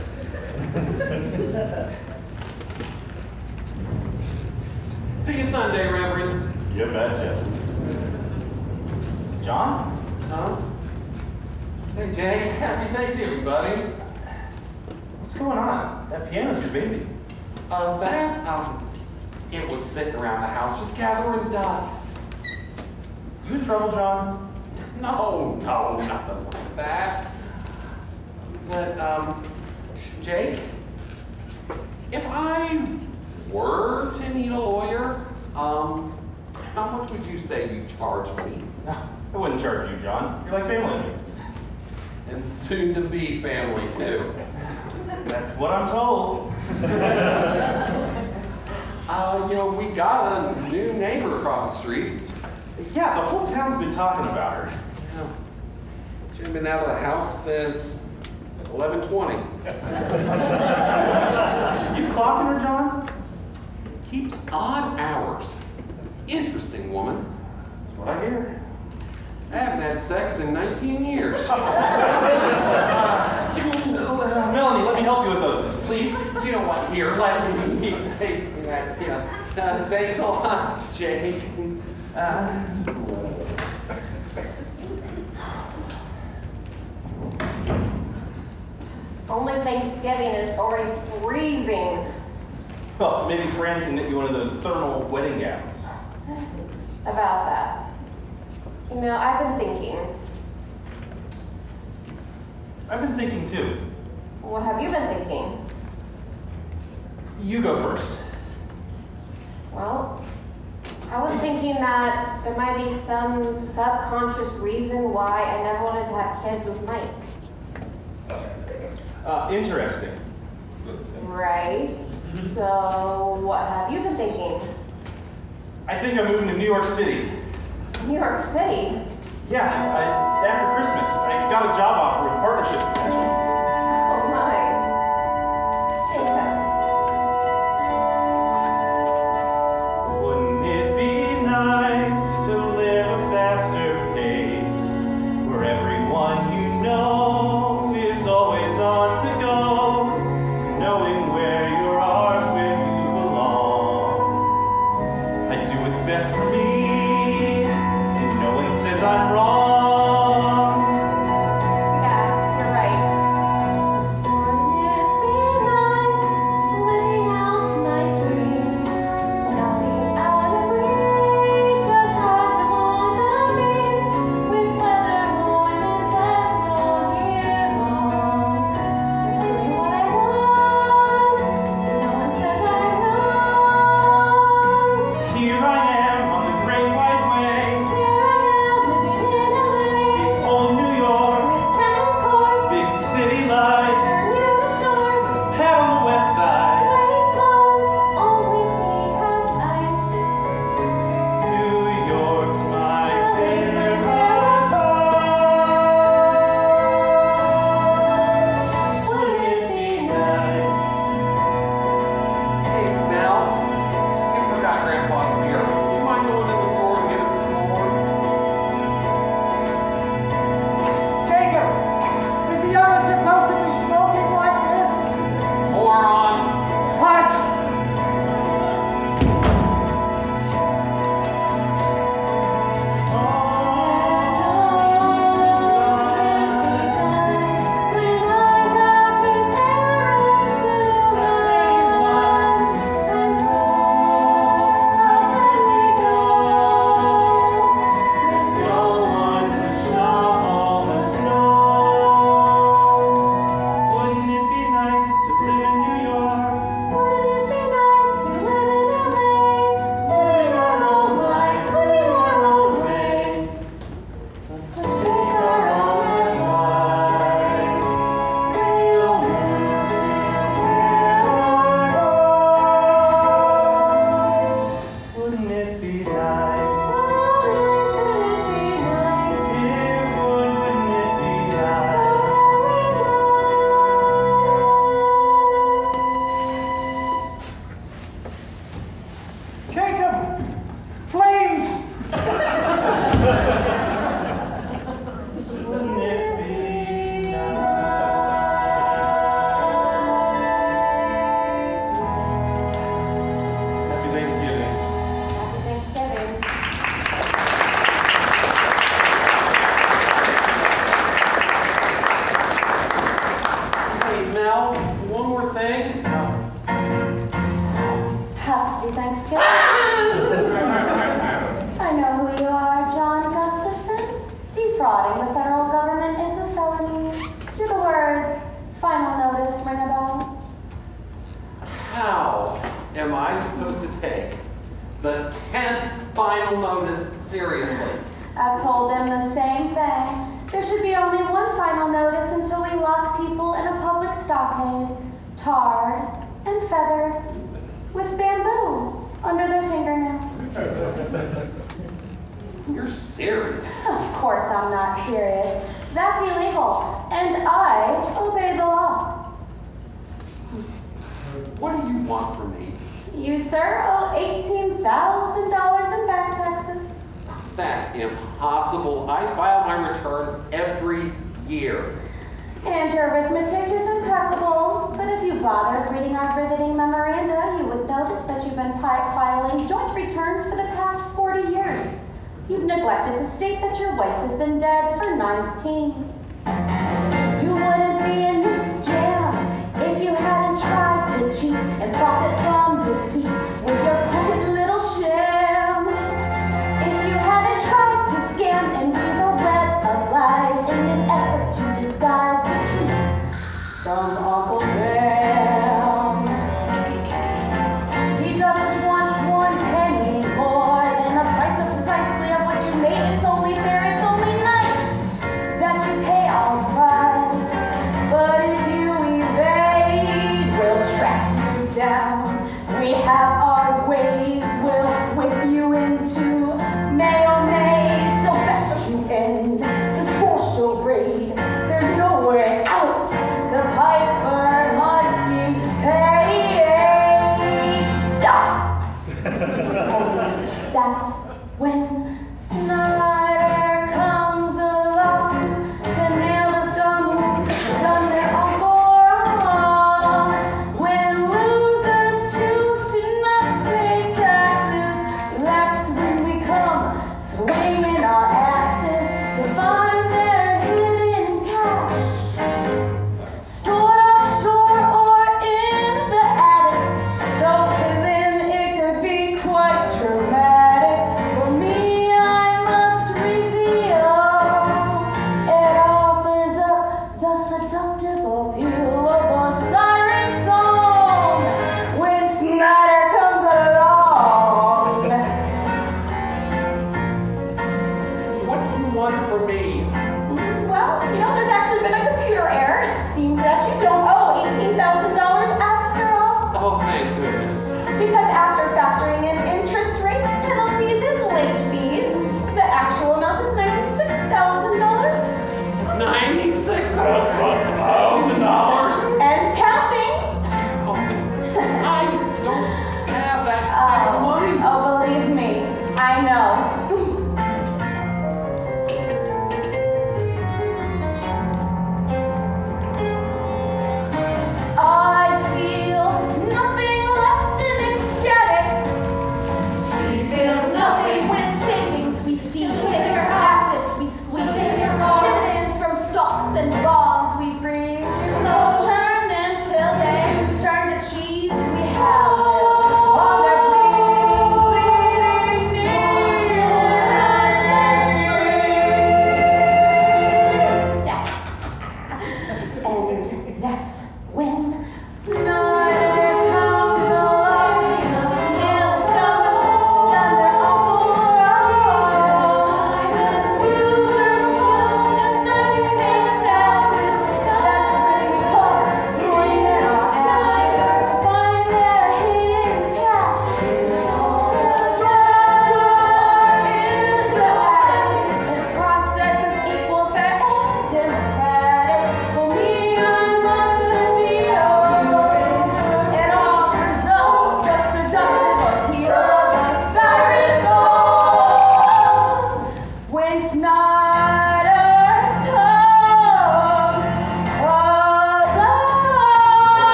See you Sunday, Reverend.
You betcha. John?
Huh? Hey, Jay. Happy Thanksgiving, buddy.
What's going on? That piano's your baby.
It was sitting around the house just gathering dust.
You in trouble, John?
No, nothing like that. But, Jake, if I were to need a lawyer, how much would you say you charge me?
I wouldn't charge you, John. You're like family to me.
And soon to be family, too.
That's what I'm told.
We got a new neighbor across the street.
Yeah, the whole town's been talking about her.
She's been out of the house since 11:20.
You clocking her, John?
Keeps odd hours. Interesting woman.
That's what I hear.
I haven't had sex in 19 years.
Melanie, let me help you with those, please.
You know what? Here, let me take that. Yeah. Thanks a lot, Jake.
It's only Thanksgiving and it's already freezing.
Well, maybe Fran can knit you one of those thermal wedding gowns.
About that. You know, I've been thinking.
I've been thinking too.
What have you been thinking?
You go first.
Well, I was thinking that there might be some subconscious reason why I never wanted to have kids with Mike.
Interesting.
Right. So, what have you been thinking?
I think I'm moving to New York City.
New York City?
Yeah, after Christmas. I got a job offer with partnership potential.
Oh my. Jacob.
Wouldn't it be nice to live a faster pace, where everyone you know is always on the go, knowing where you are is where you belong. I do what's best for me, and no one says I'm wrong.
defrauding the federal government is a felony. Do the words final notice ring a bell?
How am I supposed to take the 10th final notice seriously?
I told them the same thing. There should be only one final notice until we lock people in a public stockade, tarred and feathered, with bamboo under their fingernails.
You're serious?
Of course I'm not serious. That's illegal, and I obey the law.
What do you want from me?
You, sir, owe $18,000 in back taxes.
That's impossible. I file my returns every year.
And your arithmetic is impeccable, but if you bothered reading our riveting memoranda, you would notice that you've been filing joint returns for the past 40 years. You've neglected to state that your wife has been dead for 19. You wouldn't be in this jam if you hadn't tried to cheat and profit from deceit with your crooked little sham. If you hadn't tried to scam and weave a web of lies in an effort to disguise the truth from Uncle Sam. He doesn't want 1 penny more than the price of precisely of what you made. It's only fair, it's only nice that you pay our price. But if you evade, we'll track you down. We have our ways, we'll whip you into mayonnaise. So best you end this poor charade. There's no way out. The piper must be paid. And that's when Snyder comes along to nail the scum who done their uncle wrong. When losers choose to not pay taxes, that's when we come swinging our axes to find their hidden cash. Stored offshore or in the attic, though for them it could be quite dramatic. For me, I must reveal it offers up the seductive appeal of a siren song when Snyder comes along.
What do you want from me?
Well, there's actually been a computer error. It seems that you don't owe $18,000 after all.
Oh, thank goodness.
Because after factoring in interest rates, penalties, and late fees, the actual amount is $96,000.
$96,000?
And counting.
I don't have that kind of money.
Oh, believe me, I know.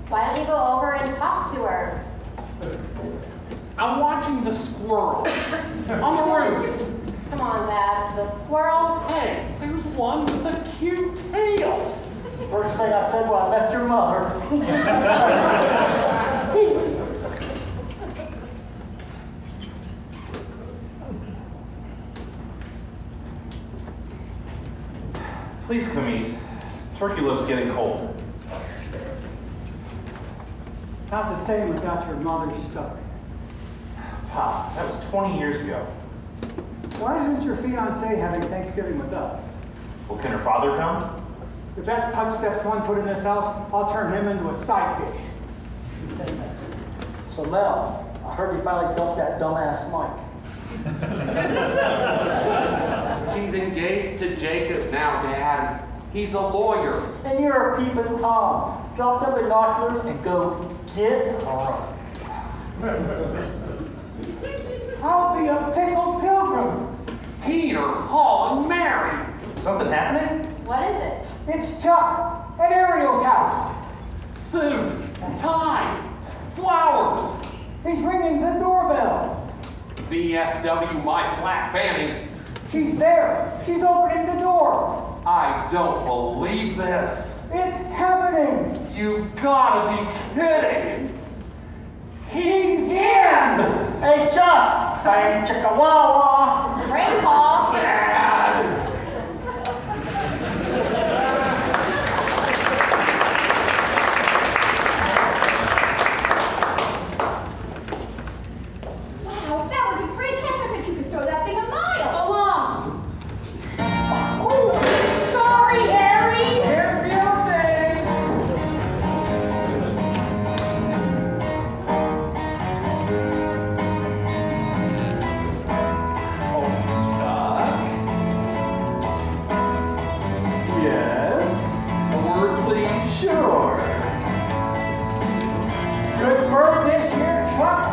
Why don't you go over and talk to her?
I'm watching the squirrels on the roof.
Come on, Dad. The squirrels?
Hey, there's one with a cute tail.
First thing I said when I met your mother.
Please come eat. Turkey loaf's getting cold.
Not the same without your mother's stuff.
Pop, that was 20 years ago.
Why isn't your fiancé having Thanksgiving with us?
Well, can her father come?
If that pug steps 1 foot in this house, I'll turn him into a side dish.
So Mel, I heard you finally dumped that dumbass Mike.
She's engaged to Jacob now, Dad. He's a lawyer.
And you're a peeping Tom. Drop them binoculars and go get her.
I'll be a pickled pilgrim.
Peter, Paul, and Mary.
Something happening?
What is it?
It's Chuck at Ariel's house.
Suit, tie, flowers.
He's ringing the doorbell.
VFW, my flat fanny.
She's there. She's opening the door.
I don't believe this.
It's happening.
You've gotta be kidding.
He's in.
Hey, Chuck! Bang, chicka wawa!
Grandpa!
Dad!
Wow, that was a great catch. I bet you could throw that thing a mile.
Go on. Oh, sorry, Harry.
Yes?
A word, please.
Sure.
Good bird this year, Chuck.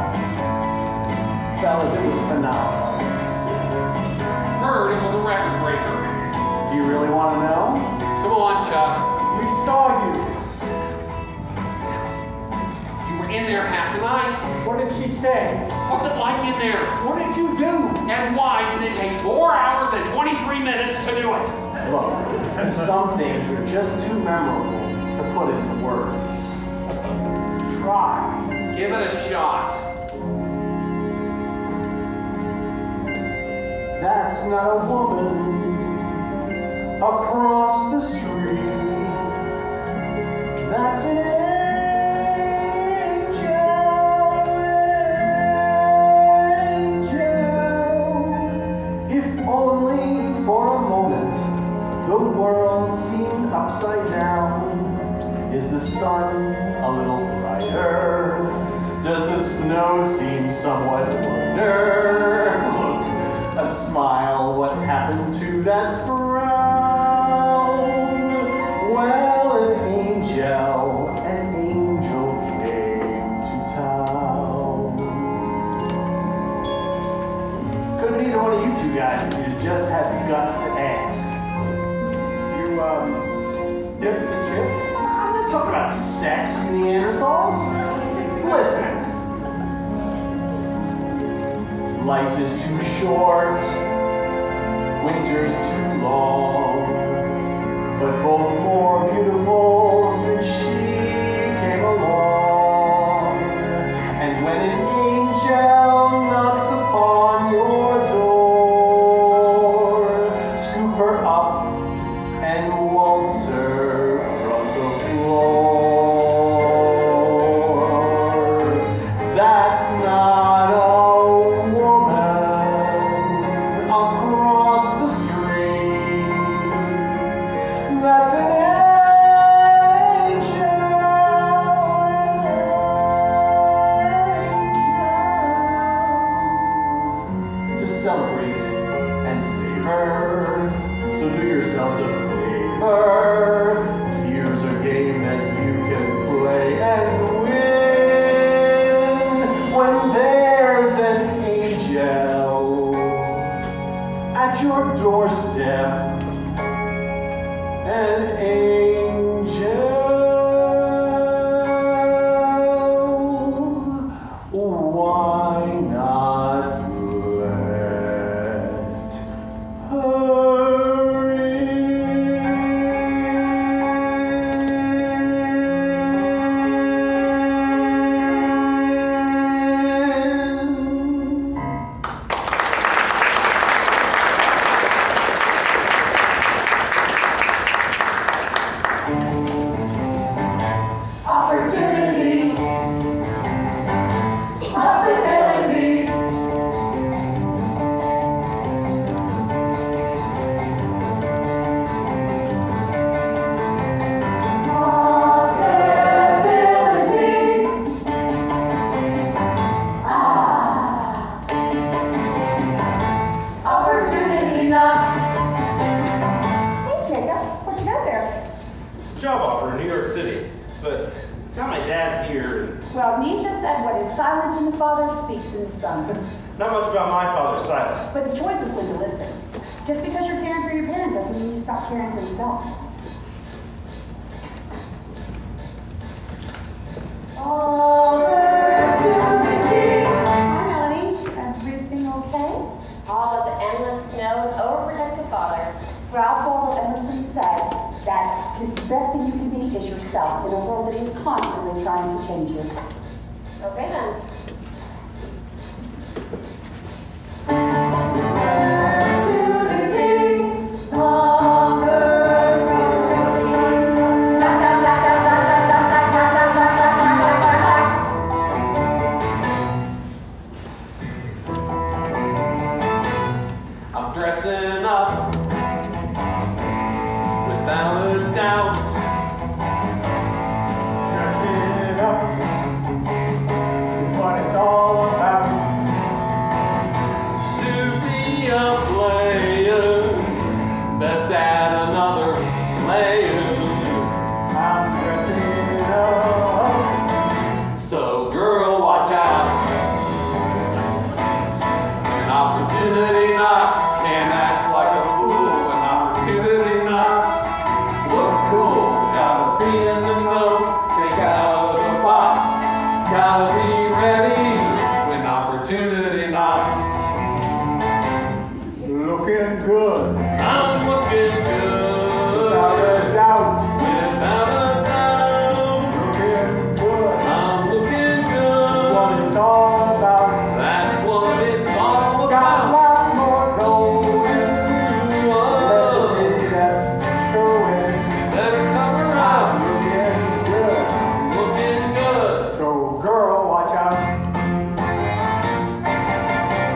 Fellas, it was phenomenal.
Heard it was a record breaker.
Do you really want to know?
Come on, Chuck.
We saw you.
You were in there half the night.
What did she say?
What's it like in there?
What did you do?
And why did it take 4 hours and 23 minutes to do it?
Look, some things are just too memorable to put into words.
Try.
Give it a shot.
That's not a woman across the street. That's an angel. If only for a moment the world seemed upside down. Is the sun a little brighter? Does the snow seem somewhat wonder? Look, a smile, what happened to that frown? Well, an angel came to town. Could have been either one of you two guys if you'd just had the guts to ask.
You, dipped the chip?
I'm not talking about sex, you Neanderthals. Listen. Life is too short, winter's too long, but both more beautiful since she came along. And when an angel knocks upon your door, scoop her up and waltz her across the floor. That's not a woman across the street. That's an angel. To celebrate and savor. So do yourselves a favor. Here's a game that you can play and win. When there's an angel at your doorstep, an angel. Why not let her
Opportunity, possibility. Possibility. Opportunity knocks.
Hey, Jacob, what you got there?
Job offer in New York City, but got my dad here.
Well, Nietzsche said what is silent in the Father speaks in the Son.
Not much about my father's silence.
But the choice is when to listen. Just because you're caring for your parents doesn't mean you stop caring for yourself.
Opportunity.
Hi, Melanie. Everything okay?
All but the endless snow and overprotective father.
Ralph Waldo Emerson said that the best thing you can be is yourself in a world that is constantly trying to change you.
Okay then.
I'm dressing up without a doubt.
Dressing up is what it's all about.
To be a player, best add another layer.
I'm dressing up.
So girl, watch out. An opportunity knocks, can't act like a fool. An opportunity knocks, look cool. Gotta be in the know, think out of the box. Gotta be ready when opportunity knocks.
Looking good.
I'm looking good.
Without a doubt.
Without a doubt.
Looking good.
I'm looking good.
What it's all about.
That's what it's all
Got
about.
lots more going.
Whoa.
Recipe that's showing.
Better cover up.
Looking good.
Looking good.
So girl, watch out.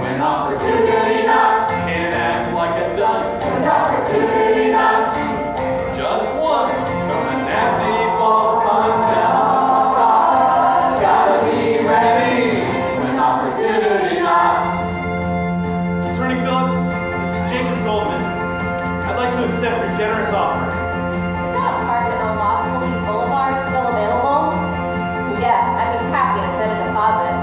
When opportunity knocks, can't act like a dunce. When opportunity knocks, just once, gonna nasty balls buzz down my socks. Gotta be ready when opportunity knocks.
Attorney Phillips, this is Jacob Goldman. I'd like to accept your generous offer.
Is that apartment on Los Feliz Boulevard still available? Yes, I'd be happy to send a deposit.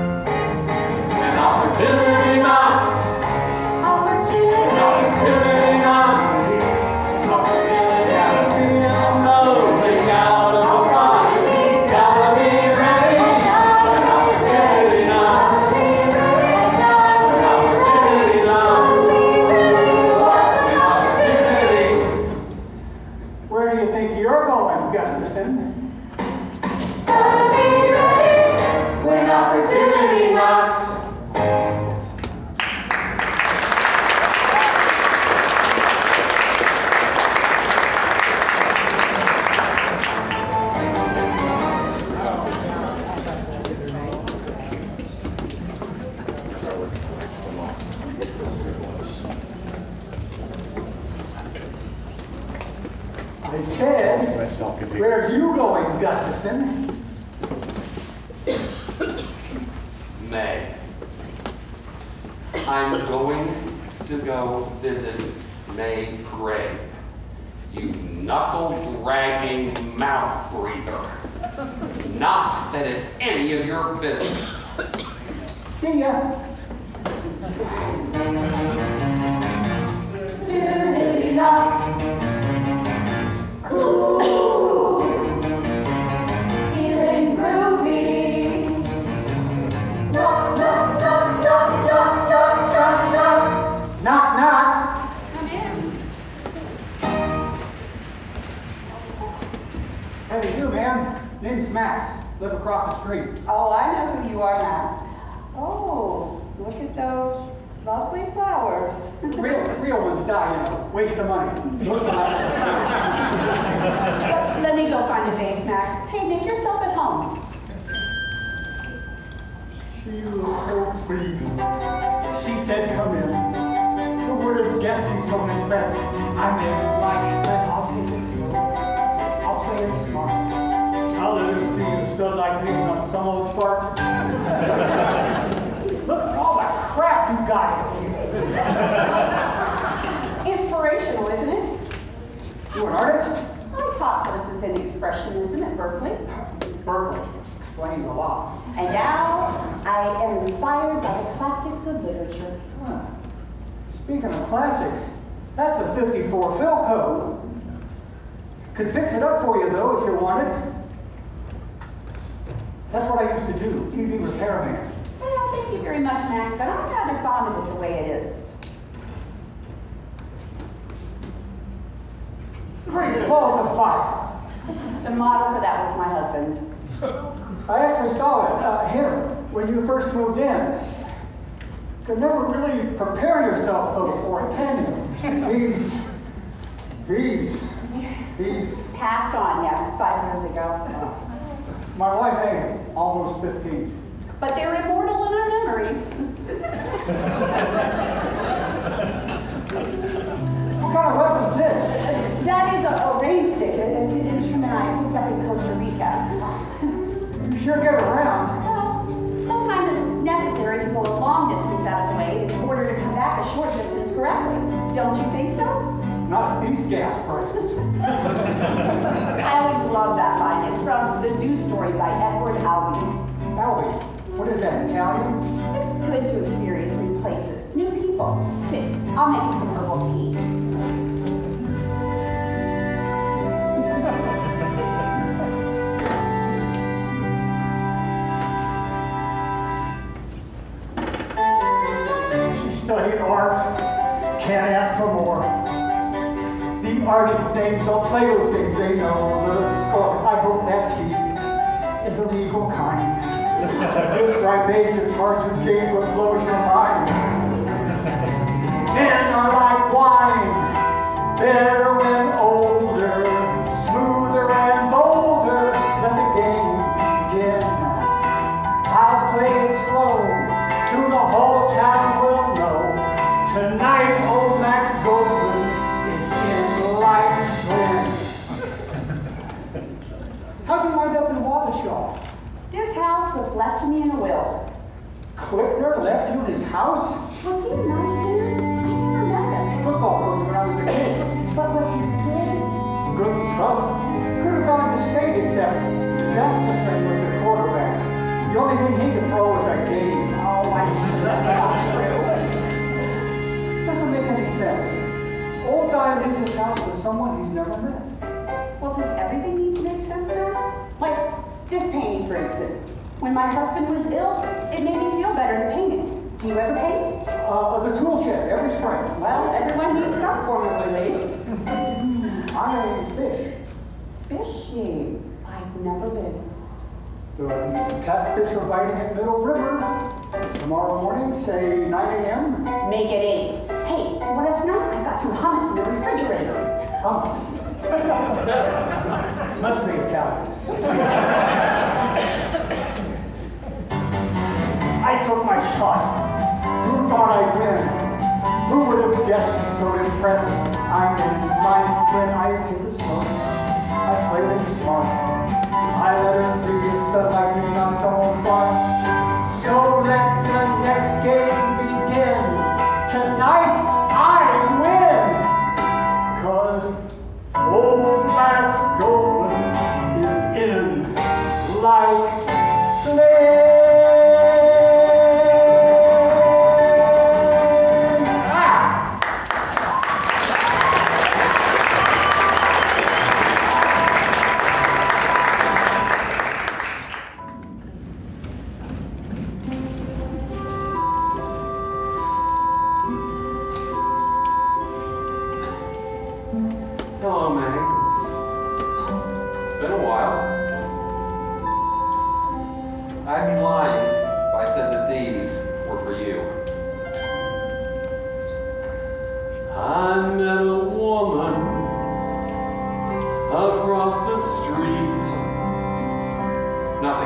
When opportunity knocks,
Opportunity.
opportunity knocks. Gotta be in the know, think out of the box. Gotta be ready when opportunity knocks. When opportunity knocks. When opportunity.
Where do you think you're going, Gustafson?
When opportunity knocks.
I said, where are you going, Gustafson?
May. I'm going to go visit May's grave. You knuckle-dragging mouth breather. Not that it's any of your business.
See ya. street.
Oh, I know who you are, Max. Oh, look at those lovely flowers.
Real ones die, you know. Waste of money.
Let me go find a vase, Max. Hey, make yourself at home.
She looked so pleased. She said, come in. Who would have guessed she's so impressed? I'm in like, but I'll take it slow. I'll play it smart. I'll let her see a stud like me on some old fart. Look at all the crap you got here.
Inspirational, isn't it?
You an artist?
I taught courses in expressionism at Berkeley.
Berkeley explains a lot.
And now I am inspired by the classics of literature.
Huh. Speaking of classics, that's a 54 fill code. Could fix it up for you though if you wanted. That's what I used to do, TV repairman.
Well, thank you very much, Max, but I'm rather fond of it the way it is.
Great balls of fire.
The model for that was my husband.
I actually saw him when you first moved in. Could never really prepare yourself for it, can you? He's
Passed on, yes, 5 years ago.
My wife, Amy, almost 15.
But they're immortal in our memories.
What kind of weapon's this?
That is a rain stick. It's an instrument I picked up in Costa Rica.
You sure get around.
Well, sometimes it's necessary to go a long distance out of the way in order to come back a short distance correctly. Don't you think so?
Not at these gas prices.
I always love that line. It's from The Zoo Story by Edward Albee.
Albee? What is that, Italian?
It's good to experience new places, new people. Sit. I'll make you some herbal tea.
Studied art, can't ask for more. The ardent dames don't play those games, they know the score. I hope that tea is the legal kind. At this ripe age, it's hard to gauge what blows your mind. Men are like wine, better when older, smoother and bolder. Let the game begin. I'll play it slow, soon the whole town will know. Tonight, old Max Goldman is in life's wind. How'd you wind up in Wabasha?
This house was left to me in a will.
Clickner left you his house?
Was he a nice man? I never met him.
Football coach when I was a kid.
But was he good?
Good and tough. Could have gone to state except Gustafson was the quarterback. The only thing he could throw was a game.
Oh, I'm sure that's not true.
Doesn't make any sense. Old guy leaves his house with someone he's never met.
Well, does everything need to make sense, Max? Like this painting, for instance. When my husband was ill, it made me feel better to paint it. Do you ever paint?
The tool shed every spring.
Well, everyone needs some form of release.
I fish.
Fishing? I've never been.
The catfish are biting at Middle River. Tomorrow morning, say 9 a.m.
Make it 8. Hey, want a snack? I've got some hummus in the refrigerator.
Hummus. Must be Italian. I took my shot. Who thought I'd win? Who would have guessed so impressed? I'm in life when I take the smoke. I play it smart. I let her see a stud like me on someone fun. So let the next game begin. Tonight I win. 'Cause old Max Goldman is in like flames.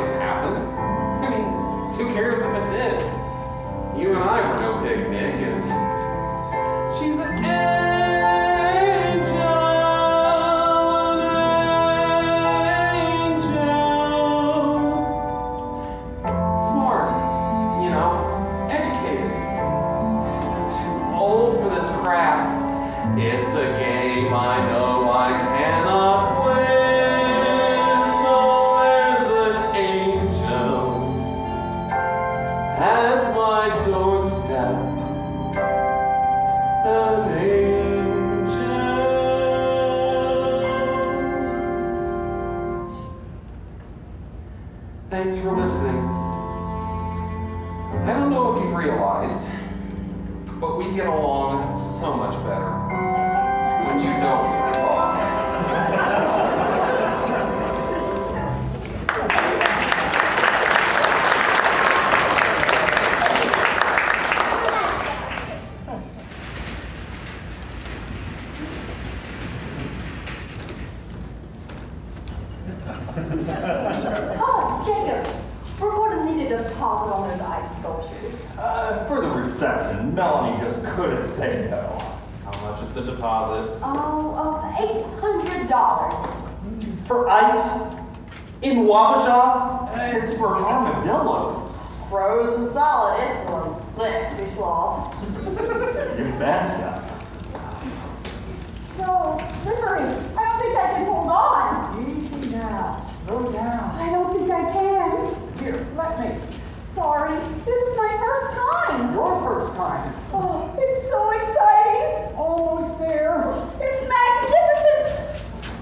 this happen. I mean, who cares if it did? You and I were no picnic, and she's an angel, smart, you know, educated. Too old for this crap. It's a game I know I cannot win. Though there's an angel at my doorstep. An angel. Thanks for listening. I don't know if you've realized, but we get along so much better when you don't talk.
Oh, Jacob, we're going to need a deposit on those ice sculptures.
For the reception, Melanie just couldn't say no.
How much is the deposit?
$800.
For ice? In Wabasha?
It's for armadillos.
Frozen solid, it's one sexy sloth.
You betcha.
So slippery. I don't think I can hold on.
Easy now. Slow down.
I don't think I can.
Here, let me.
Sorry, this is my first time.
Your first time.
Oh, it's so exciting.
Almost there.
It's magnificent.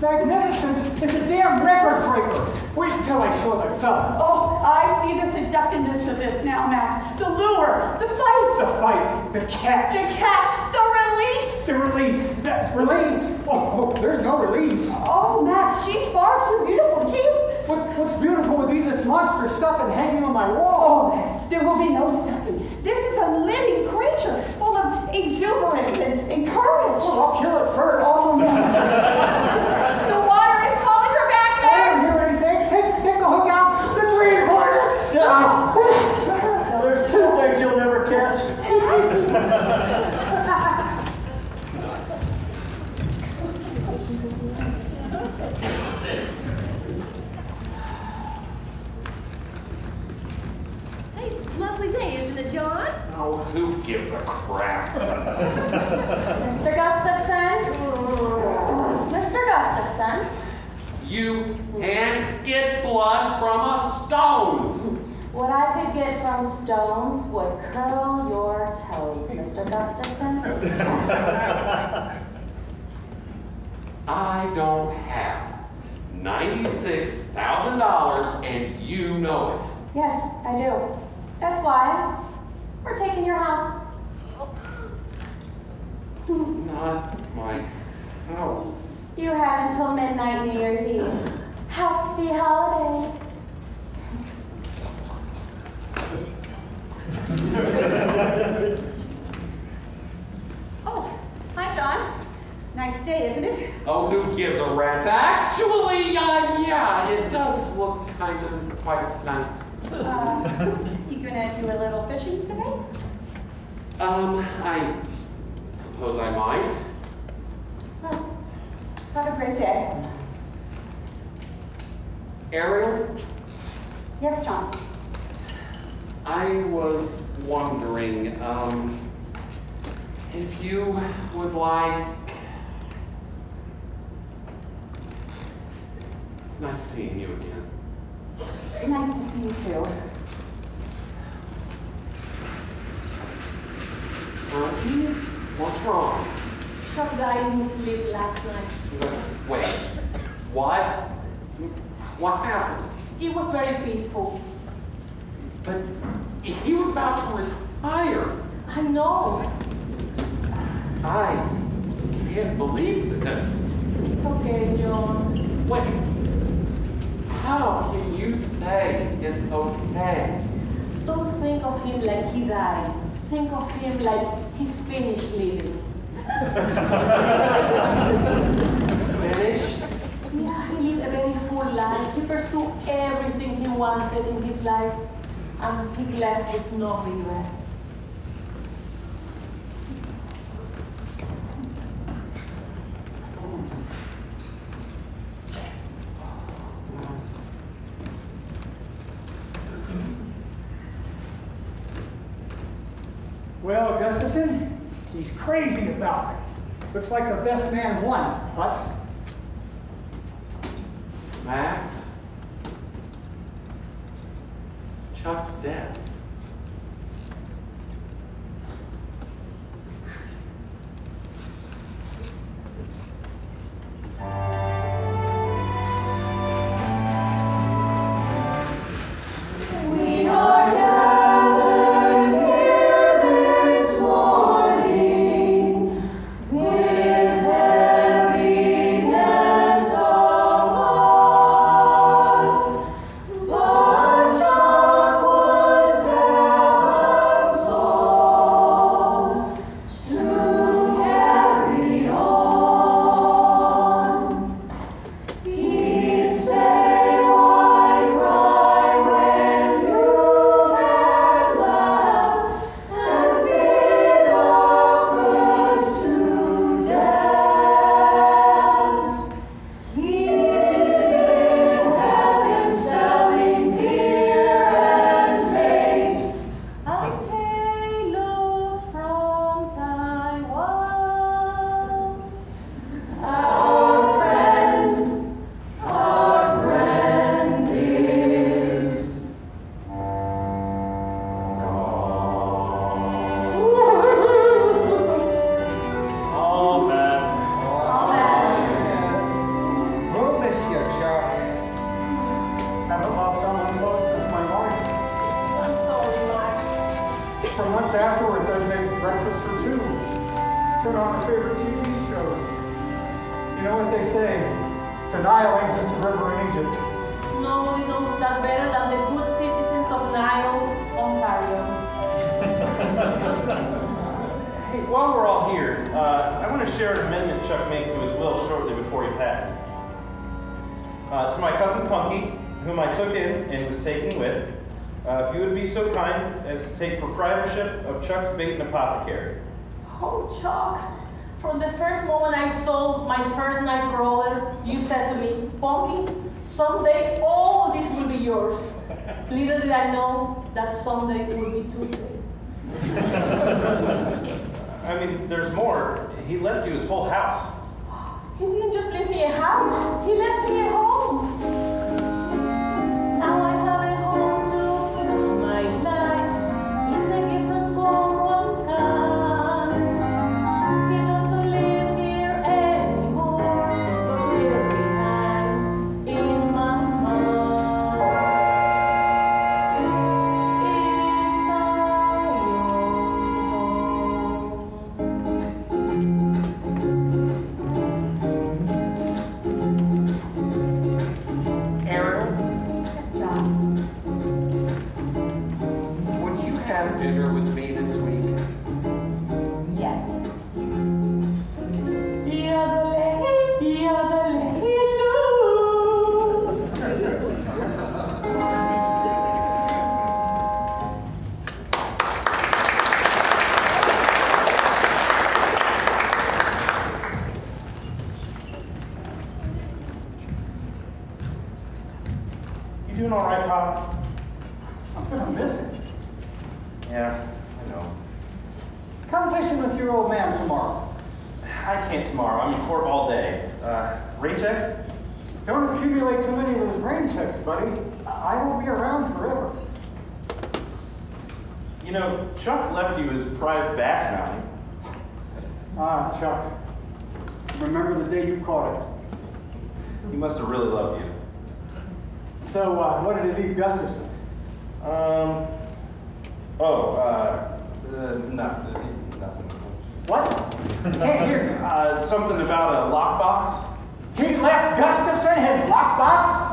Magnificent is a damn record breaker. Wait until I show the fellas.
Oh, I see the seductiveness of this now, Max. The lure, the fight.
The fight, the catch.
The catch, the release.
The release. Release? Oh, there's no release.
Oh, Max, she's far too beautiful to keep.
What's beautiful would be this monster stuff and hanging on my
Oh,
wall.
Max, there will be no stuffing. This is a living creature full of exuberance and courage.
Well, I'll kill it first.
Oh, no. The water is calling her back,
I
Max.
don't hear anything. Take the hook out. Let's reinforce it.
Now, there's two things you'll never catch.
Hey, lovely day, isn't it, John?
Oh, who gives a crap?
Mr. Gustafson? Mr. Gustafson?
You can't get blood from a stone.
What I could get from stones would curl your toes, Mr. Gustafson.
I don't have $96,000 and you know it.
Yes, I do. That's why we're taking your house.
Not my house.
You have until midnight New Year's Eve. Happy holidays.
Oh, hi, John. Nice day, isn't it?
Oh, who gives a rat's? Actually, yeah, it does look kind of quite nice.
You gonna do a little fishing today?
I suppose I might.
Oh, have a great day.
Ariel,
Yes, John.
I was wondering, if you would like... It's nice seeing you again.
Nice to see you too.
Auntie, what's wrong?
Chuck died in his sleep last night.
Wait, what? What happened?
It was very peaceful.
But he was about to retire.
I know.
I can't believe this.
It's okay, John.
Wait, how can you say it's okay?
Don't think of him like he died. Think of him like he finished living.
Finished?
Yeah, he lived a very full poor life. He pursued everything he wanted in his life, and he left with no regrets.
Well, Gustafson, she's crazy about me. Looks like the best man won, Putz.
Max? Chuck's dead.
We are gathered here this morning with heaviness of heart, but Chuck would tell us all to carry on. He'd say, why cry when you can laugh and be the first to dance? He's in heaven selling fear and hate and halos from Taiwan. Our friend is
We'll miss you, Chuck. Haven't lost someone close since my wife.
I'm sorry, Max.
For months afterwards, I'd make breakfast for two. Turn on our favorite TV shows. You know what they say? Denial ain't just a river in Egypt.
Nobody knows that better than the good citizens of Niall, Ontario.
Hey, while we're all here, I want to share an amendment Chuck made to his will shortly before he passed. To my cousin Punky, whom I took in and was taken with, if you would be so kind as to take proprietorship of Chuck's Bait and Apothecary.
Oh, Chuck. From the first moment I sold my first night crawler, you said to me, Punky, someday all this will be yours. Little did I know that someday will be Tuesday.
I mean, there's more. He left you his whole house.
He didn't just leave me a house, he left me a home. Now I have a home to build my life. It's a gift from someone kind. He doesn't live here anymore, but still behind in my mind.
Ariel,
Yes, John.
would you have dinner with me this week?
Yes.
You doing all right, Pop?
I'm gonna miss it.
Yeah, I know.
Come fishing with your old man tomorrow.
I can't tomorrow. I'm in court all day. Rain check?
Don't accumulate too many of those rain checks, buddy. I won't be around forever.
You know, Chuck left you his prized bass mounting.
Ah, Chuck. Remember the day you caught it.
He must have really loved you.
So, what did he leave Gustafson?
Nothing.
What? Can't hear you.
Something about a lockbox?
He left Gustafson his lockbox?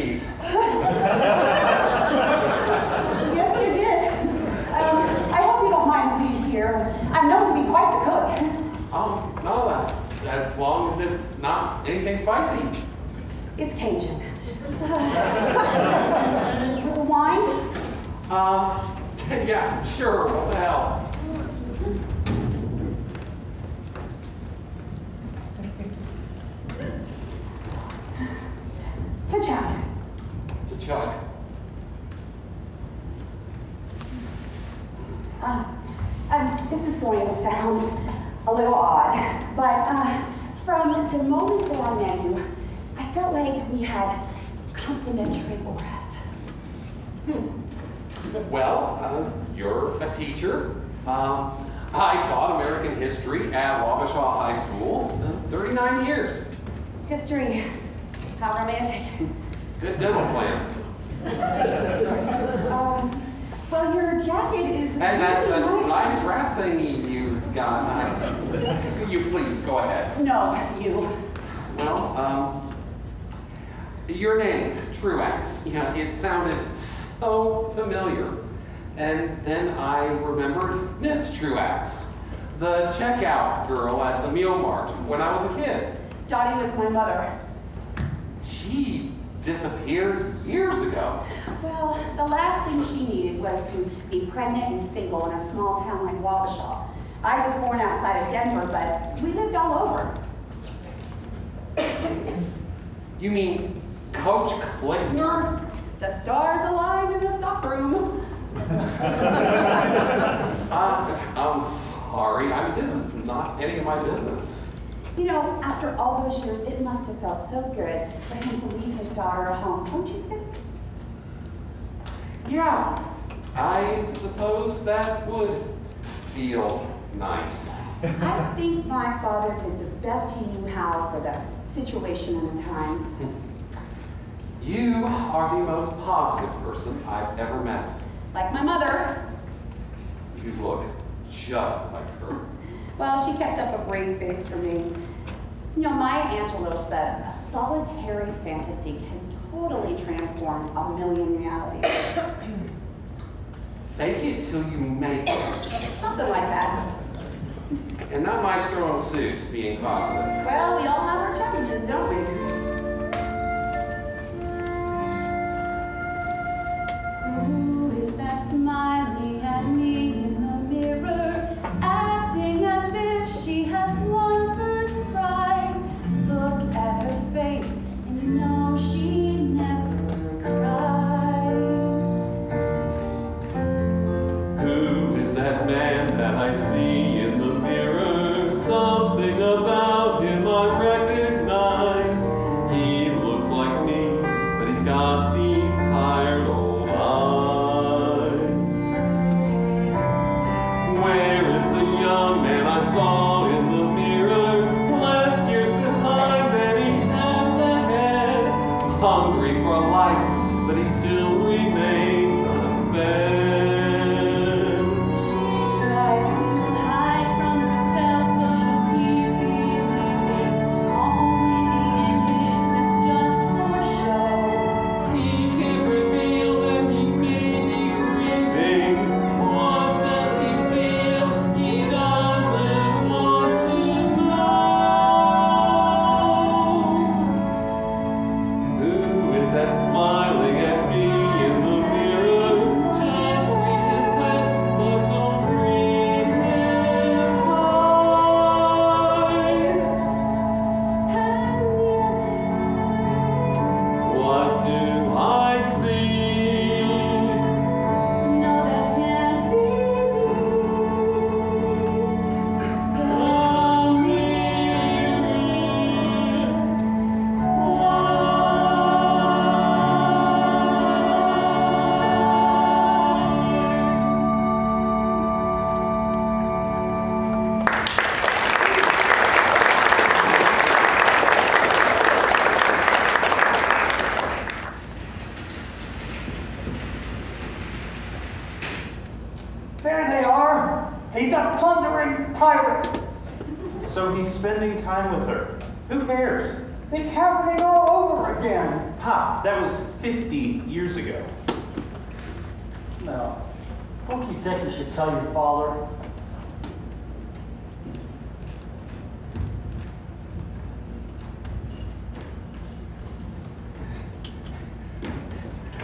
keys.
Yes, you did. I hope you don't mind me here. I'm known to be quite the cook.
Oh, no, as long as it's not anything spicy.
It's Cajun. Wine?
Yeah, sure, what the hell?
T'Chak.
Chuck.
This is going to sound a little odd, but from the moment that I met you, I felt like we had complementary auras.
Well, you're a teacher. I taught American history at Wabasha High School 39 years.
History, how romantic.
Good dental plan.
Well, your jacket is
And that
really
nice wrap thingy you got. Could you please go ahead?
No, you.
Well, your name, Truax. Yeah, it sounded so familiar. And then I remembered Miss Truax, the checkout girl at the meal mart when I was a kid.
Dottie was my mother.
She disappeared years ago.
Well, the last thing she needed was to be pregnant and single in a small town like Wabasha. I was born outside of Denver, but we lived all over.
You mean Coach Klickner?
The stars aligned in the stockroom.
I'm sorry. I mean, this is not any of my business.
You know, after all those years, it must have felt so good for him to leave his daughter at home, don't you think?
Yeah, I suppose that would feel nice.
I think my father did the best he knew how for the situation and the times.
You are the most positive person I've ever met.
Like my mother.
You look just like her.
Well, she kept up a brave face for me. You know, Maya Angelou said, a solitary fantasy can totally transform a million realities.
Fake it till you make it.
Something like that.
And not my strong suit, being positive.
Well, we all have our challenges, don't we? Who is that smiling at me in the mirror, acting as if she has won first prize? Look at her face, and you know she never cries.
Who is that man that I see in the mirror? Something about him I recognize. He looks like me, but he's got these tired old eyes. Where is the young man I saw in the mirror? Less years behind than he has ahead. Hungry for life, but he still remains unfed.
Tries to hide from herself so she'll keep believing only the image that's just for show.
He can reveal that he may be grieving. What does he feel? He doesn't want to know. Who is that smiling at me in the mirror? Just read his lips, but don't read his eyes.
And yet,
What do I see?
no, that can't be
There they are. He's a plundering pirate.
So he's spending time with her. Who cares?
It's happening all over again.
Pop, that was 50 years ago.
No. Don't you think you should tell your father?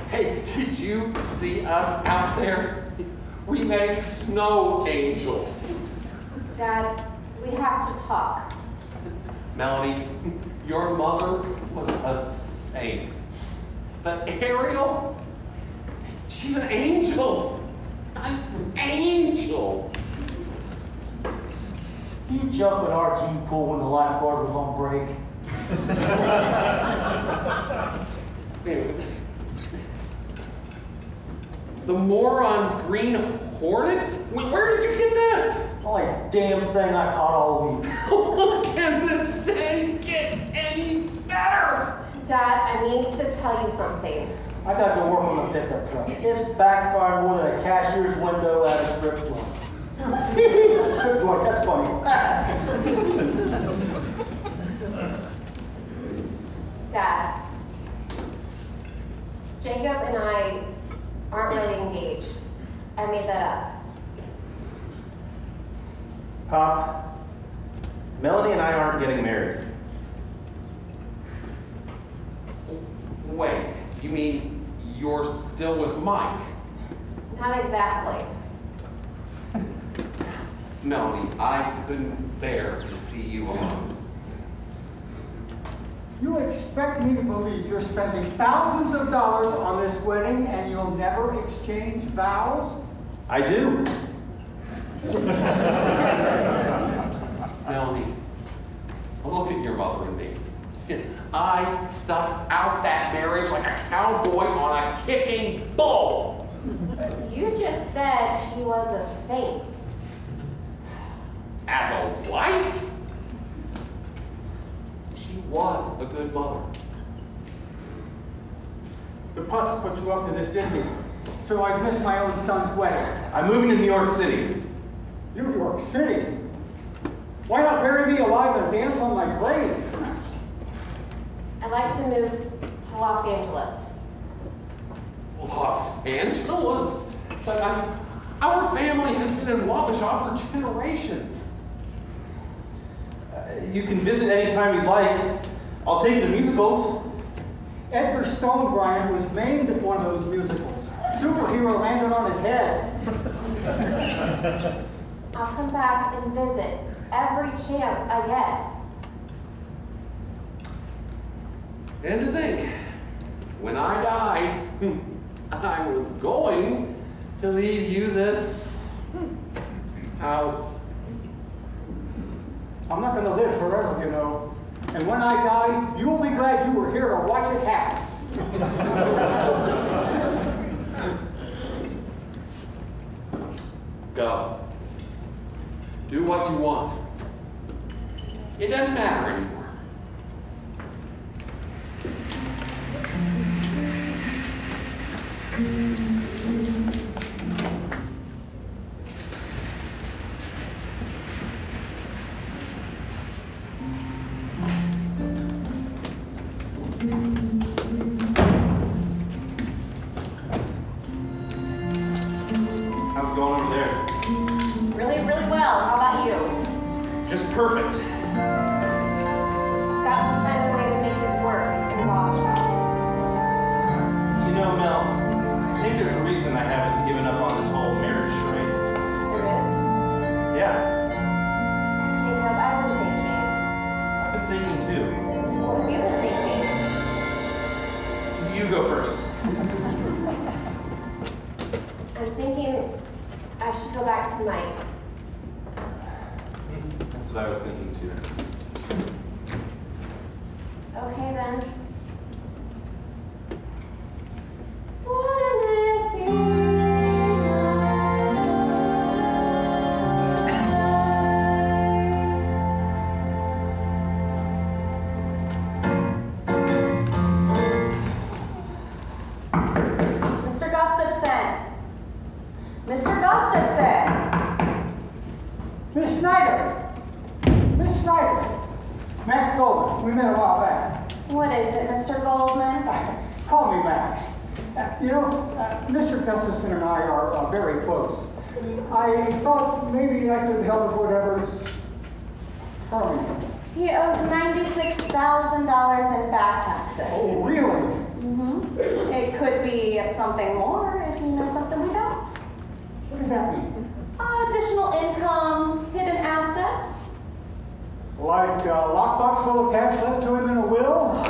Hey, did you see us out there? We made snow angels.
Dad, we have to talk.
Melanie, your mother was a saint. But Ariel, she's an angel. An angel.
You jump in our G pool when the lifeguard was on break.
The moron's green hornet? Where did you get this?
Only damn thing I caught all week.
Can this day get any better?
Dad, I need to tell you something.
I got to work on the pickup truck. It's backfired more than a cashier's window at a strip joint. Strip joint, that's funny.
Dad, Jacob and I aren't really engaged. I made that up.
Pop, Melanie and I aren't getting married.
Wait, you mean you're still with Mike?
Not exactly.
Melanie, I couldn't bear to see you alone.
You expect me to believe you're spending thousands of dollars on this wedding and you'll never exchange vows?
I do.
Melanie, look at your mother and me. I stuck out that marriage like a cowboy on a kicking bull.
You just said she was a saint.
As a wife, she was a good mother.
The Putz put you up to this, didn't he? So I'd miss my own son's wedding.
I'm moving to New York City.
New York City? Why not bury me alive and dance on my grave?
I'd like to move to Los Angeles.
Los Angeles? But our family has been in Wabasha for generations.
You can visit anytime you'd like. I'll take you to musicals.
Edgar Stone Bryant was maimed at one of those musicals. Superhero landed on his head.
I'll come back and visit every chance I get.
And to think, when I die, I was going to leave you this house.
I'm not going to live forever, you know. And when I die, you'll be glad you were here to watch it happen.
Go. Do what you want. It doesn't matter anymore.
How's it going over there?
Really, really well. How about you?
Just perfect.
Got to find a way to make it work in Wabasha.
You know, Mel, I think there's a reason I haven't given up on this whole marriage charade.
There is?
Yeah,
Jacob, I've been thinking.
I've been thinking too.
What have you been thinking?
You go first.
I'm thinking I should go back to Mike.
That's what I was thinking too.
Okay then. Wouldn't it be
Mr. Gustafson. Mr. Gustafson.
Miss Snyder! Miss Snyder! Max Goldman. We met a while back.
What is it, Mr. Goldman?
Call me Max. You know, Mr. Gustafson and I are very close. I thought maybe I could help with whatever's harming him.
He owes $96,000 in back taxes.
Oh, really?
Mm-hmm. It could be something more if you know something we don't.
What does that mean?
Additional income, hidden assets.
Like a lockbox full of cash left to him in a will?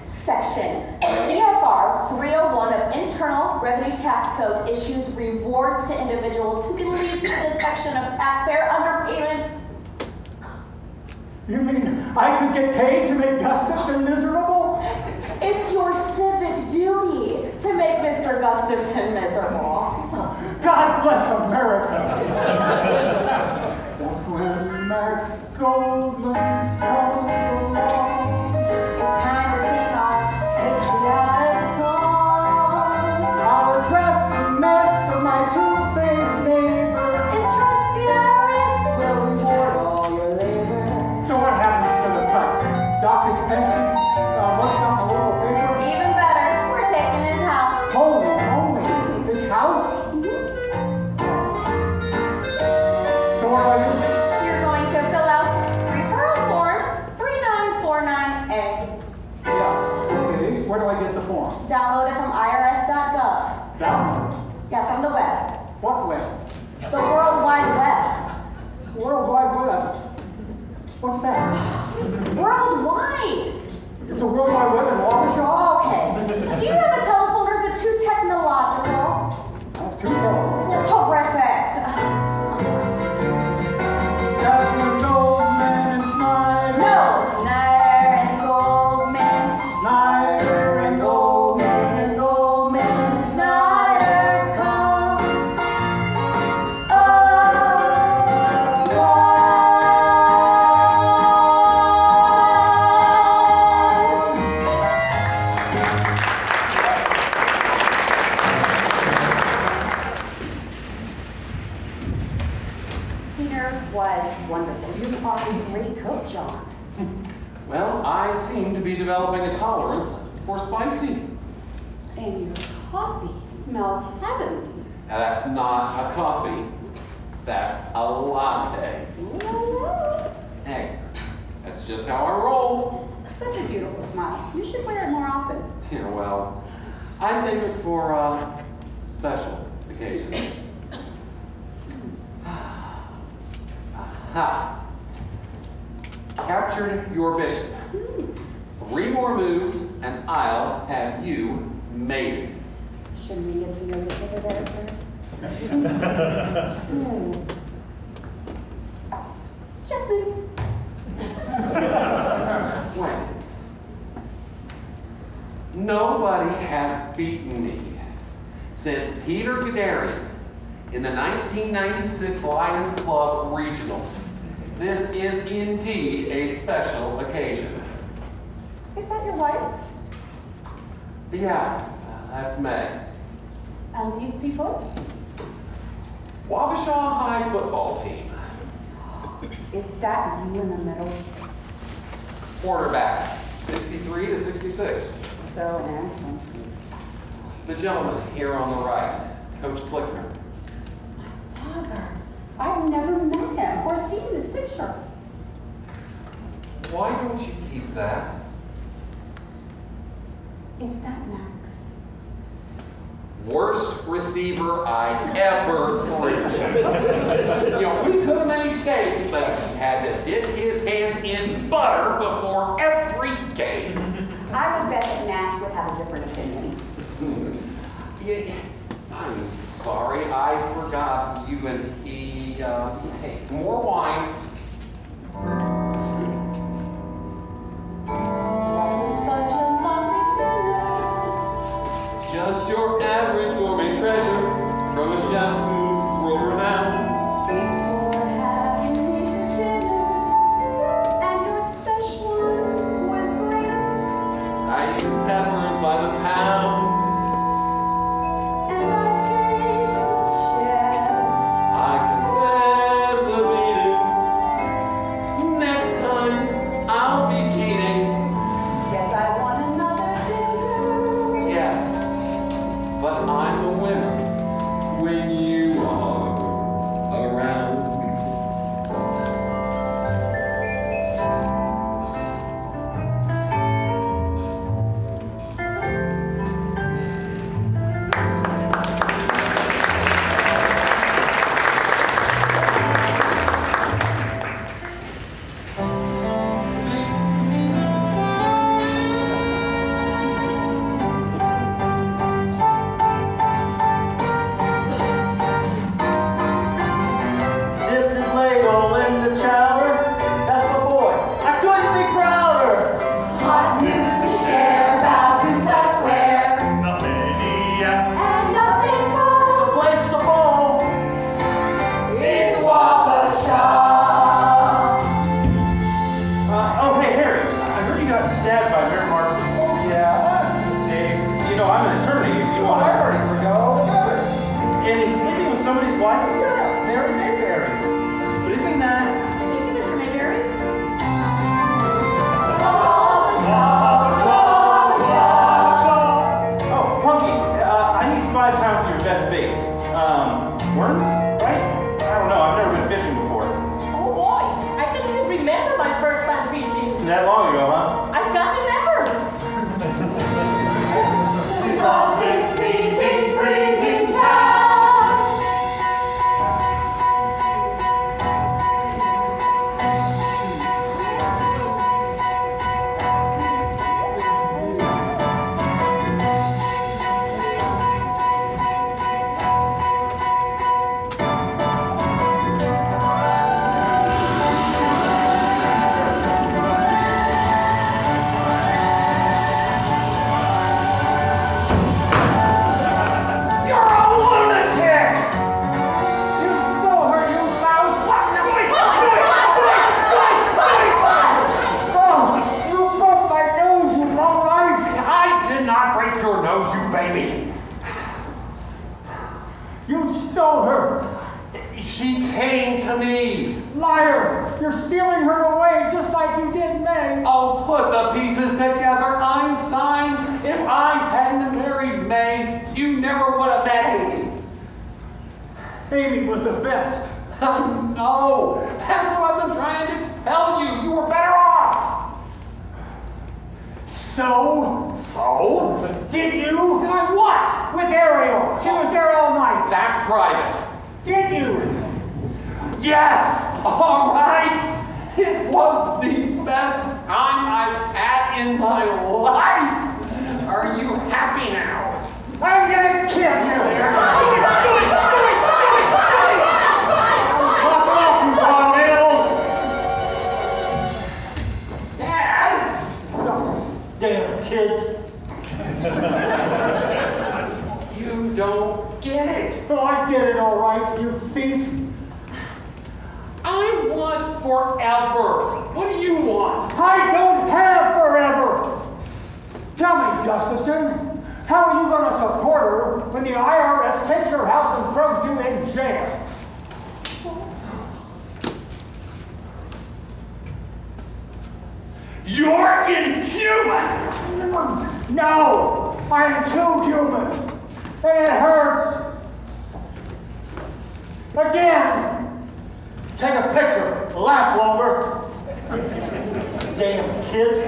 Section CFR 301 of Internal Revenue Tax Code issues rewards to individuals who can lead to the detection of taxpayer underpayments.
You mean I could get paid to make Gustafson miserable?
It's your civic duty to make Mr. Gustafson miserable.
God bless America! That's when Max Goldman comes along.
It's time to sing our patriotic song.
I'll address the mess of my two-faced neighbor.
And trust the IRS will reward all your labor.
So what happens to the cuts? Dock his pension? What's on the little paper?
Even better, we're taking his house.
Holy moly! His house? So what do I do?
You're going to fill out referral form 3949A.
Yeah, okay. Where do I get the form?
Download it from irs.gov.
Download.
Yeah, from the web.
What web?
The World Wide Web.
World Wide Web. What's that?
Worldwide.
Is the World Wide Web in Wabasha?
Okay. Do you have a telephone or is it too technological?
I have two phones.
Well, terrific.
That's when Goldman and Snyder.
No, Snyder and Goldman.
Snyder and Goldman and Goldman and
Snyder come. Oh,
Dinner was wonderful. You are a great cook, John.
Well, I seem to be developing a tolerance for spicy.
And your coffee smells heavenly.
Now, that's not a coffee. That's a latte. Hey, that's just how I roll.
Such a beautiful smile. You should wear it more often.
Yeah, well, I save it for special occasions. Aha. Captured your bishop. 3 more moves, and I'll have you mated.
Shouldn't we get to know each other better first? Gently.
Wait. Nobody has beaten me since Peter Guderian in the 1996 Lions Club Regionals. This is indeed a special occasion.
Is that your wife?
Yeah, that's Meg.
And these people?
Wabasha High football team.
Is that you in the middle?
Quarterback, 63 to 66.
So handsome.
The gentleman here on the right, Coach Klickner.
Father, I've never met him or seen this picture.
Why don't you keep that?
Is that Max?
Worst receiver I ever preached. You know, we could have made mistakes, but he had to dip his hands in butter before every game.
I would bet that Max would have a different opinion.
Yeah, I'm sorry, I forgot you and he, hey, more wine.
That was such a lovely dinner.
Just your average gourmet treasure from a chef who's world renowned.
Thanks for having me to dinner. And your Szechuan was great.
I use peppers by the pound.
And I
I'm a winner when you are around.
Dipped his ladle in the chowder. That's my boy. I couldn't be prouder.
Hot news to share about who's stuck where. And nothing more.
The place to fall
It's Wabasha.
Oh, hey, Harry. I heard you got stabbed by Mayor Martin.
Oh, yeah, that's a mistake.
You know, I'm an attorney if you
Oh,
want
I already forgot all about it.
And he's sleeping with somebody's wife?
Yeah, Mary Mayberry.
But isn't that...
Thank you, Mr. Mayberry.
Oh, Punky, I need 5 pounds of your best bait. Worms, right? I don't know, I've never been fishing before.
Oh boy, I can't even remember my first time fishing.
That long ago, huh?
I can't remember.
We love this freezing town.
You stole her!
She came to me.
Liar! You're stealing her away just like you did May!
Oh, put the pieces together, Einstein. If I hadn't married May, you never would have met Amy.
Amy was the best.
I know. That's what I've been trying to tell you. You were better off.
So? Did you?
Did I what?
With Ariel. She was there all night.
That's private.
Did you?
Yes! All right! It was the best time I've had in my life! Are you happy now?
I'm gonna kill you!
Damn kids.
You don't get it.
Oh, I get it all right, you thief.
I want forever. What do you want?
I don't have forever. Tell me, Gustafson, how are you going to support her when the IRS takes your house and throws you in jail?
You're inhuman!
No, I'm too human. And it hurts. Again.
Take a picture. It'll last longer. Damn kids.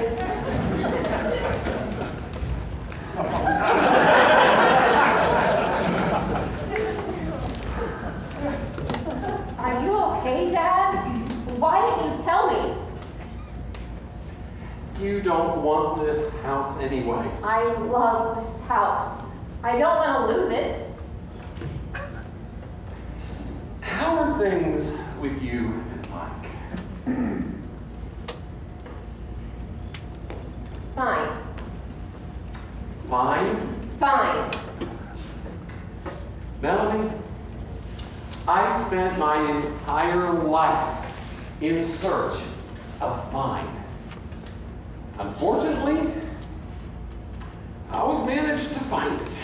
Are you okay, Dad? Why didn't you tell me?
You don't want this house anyway.
I love this house. I don't want to lose it.
How are things with you and Mike?
Fine.
Fine?
Fine.
Melanie, I spent my entire life in search of fine. Unfortunately, I always managed to find it.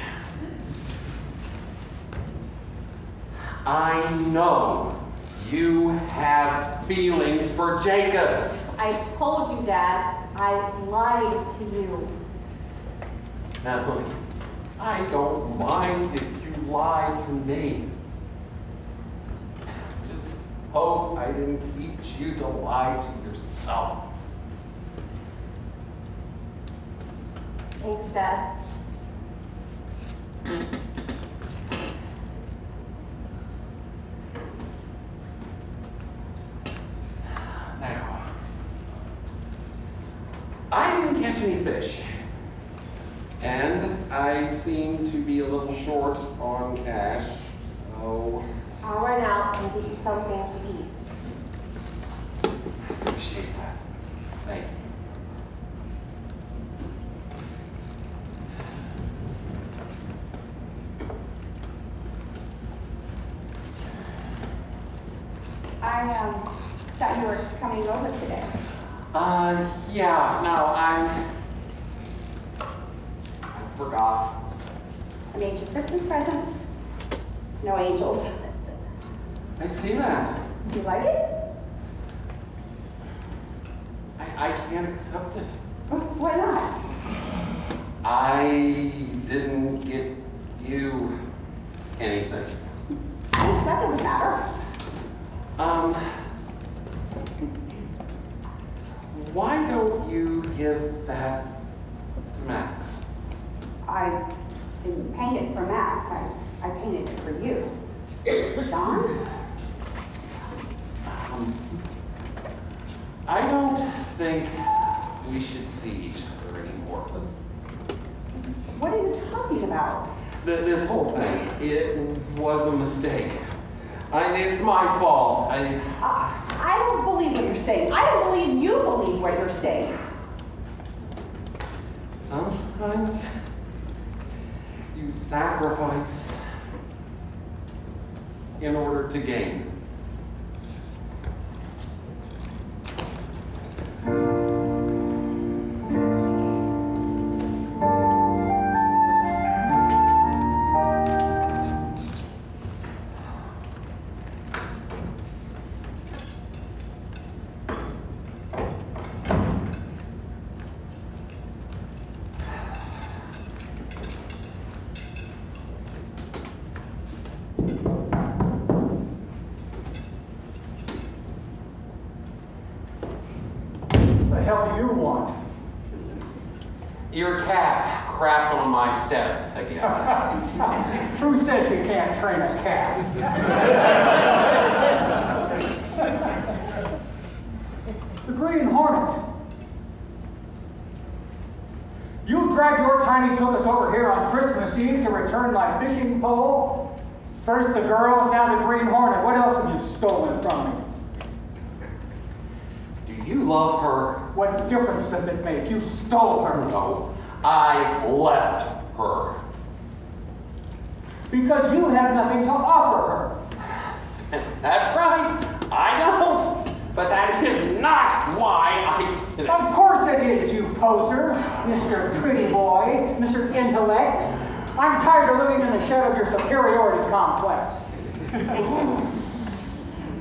I know you have feelings for Jacob.
I told you, Dad. I lied to you.
Natalie, I don't mind if you lie to me. Just hope I didn't teach you to lie to yourself.
Thanks, Dad.
Now, I didn't catch any fish, and I seem to be a little short on cash, so
I'll run out and get you something to eat.
I appreciate that. Thank you.
I thought you were coming over today.
Yeah, no, I forgot.
I made you Christmas presents. Snow angels.
I see that.
Do you like it?
I can't accept it.
Why not?
I didn't get you anything.
That doesn't matter.
Why don't you give that to Max?
I didn't paint it for Max. I painted it for you. Don?
I don't think we should see each other anymore.
What are you talking about?
This whole thing, it was a mistake. It's my fault.
I don't believe what you're saying. I don't believe you believe what you're saying.
Sometimes you sacrifice in order to gain.
The hell do you want?
Your cat crapped on my steps again.
Who says you can't train a cat? The Green Hornet. You dragged your tiny tuchus over here on Christmas Eve to return my fishing pole? First the girls, now the Green Hornet. What else have you stolen from me?
Do you love her?
What difference does it make? You stole her.
No, I left her.
Because you have nothing to offer her.
That's right, I don't. But that is not why I did it.
Of course it is, you poser, Mr. Pretty Boy, Mr. Intellect. I'm tired of living in the shed of your superiority complex.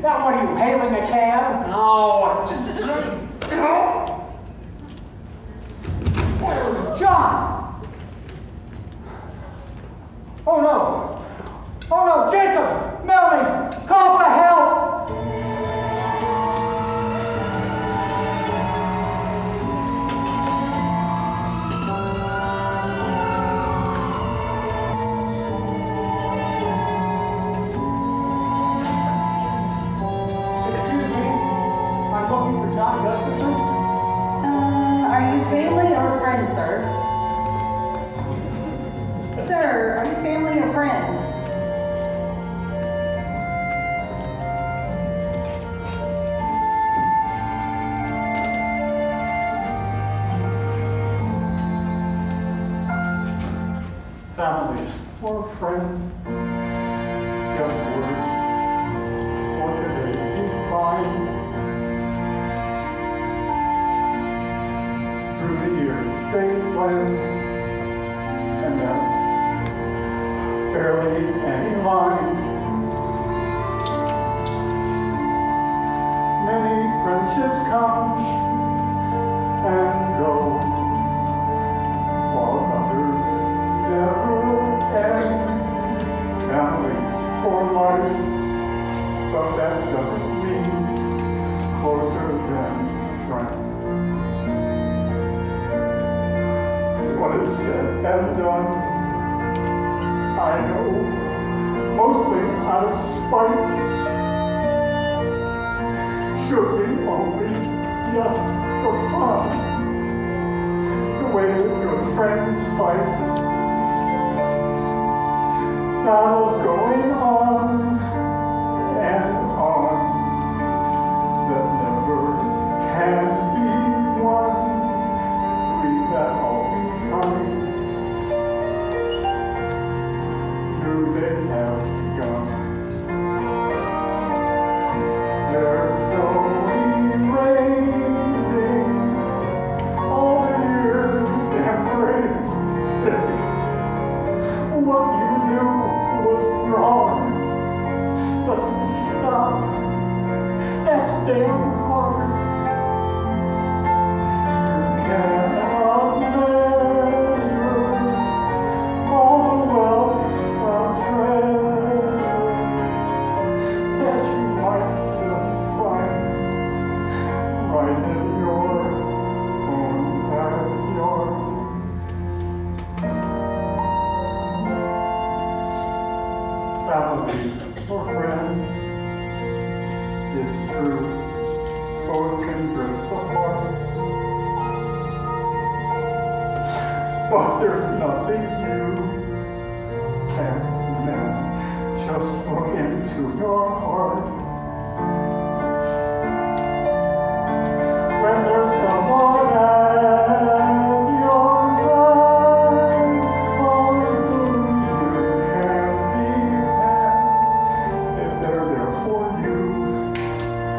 Now what are you, hailing a cab?
No, just...
John! Oh no! Oh no, Jacob! Melanie! Call for help! Excuse me, I'm looking for John Gustafson.
Are you family or friend, sir? Sir, are you family or friend?
Family or friend, just words. What could they define? Through the years they blend, and that's barely any line. Many friendships come and go, while others never for life, but that doesn't mean closer than friend. What is said and done, I know, mostly out of spite, should be only just for fun, the way that good friends fight. Battles going on and on that never can be won. Leave that all behind. New days have begun. There's no erasing all the years embracing what you knew was wrong, but to stop, that's damn hard. You cannot measure all the wealth of treasure that you might just find right in your own backyard. Family or friend, it's true, both can drift apart. But there's nothing you can't mend. Just look into your heart. When there's someone at your side, on whom you can depend, if they're there for you,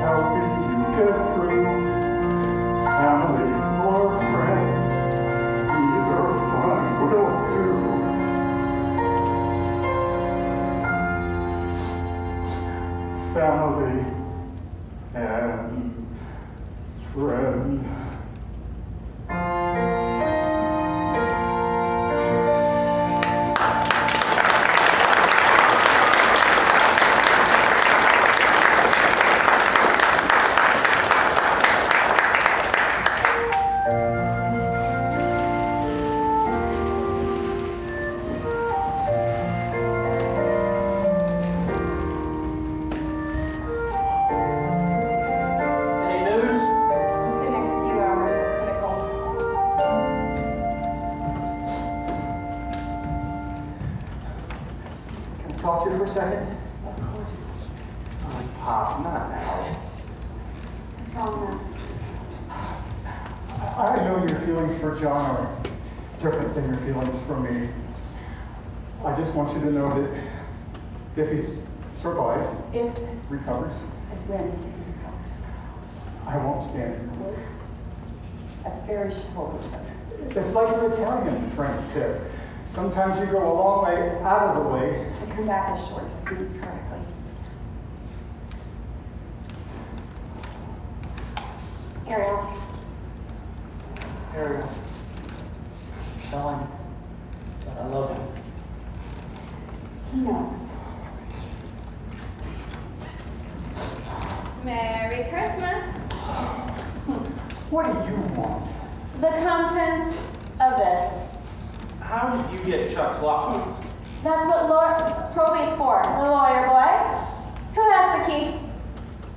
helping you get through, family or friend, either one will do. Family and friend.
Any news?
The next few hours are critical.
Can I talk to you for a second?
Of course.
Pop, not now.
What's wrong, Max?
I know your feelings for John are different than your feelings for me. I just want you to know that if he survives,
If
recovers,
and when he recovers.
I won't stand in your way.
That's very chivalrous.
It's like your Italian friend said. Sometimes you go a long way out of the way.
To come back as short as seems correctly. Ariel,
Ariel, tell him that I love him.
he knows.
Merry Christmas.
What do you want?
The contents of this.
How did you get Chuck's lockbox?
That's what probate's for, lawyer boy. Who has the key?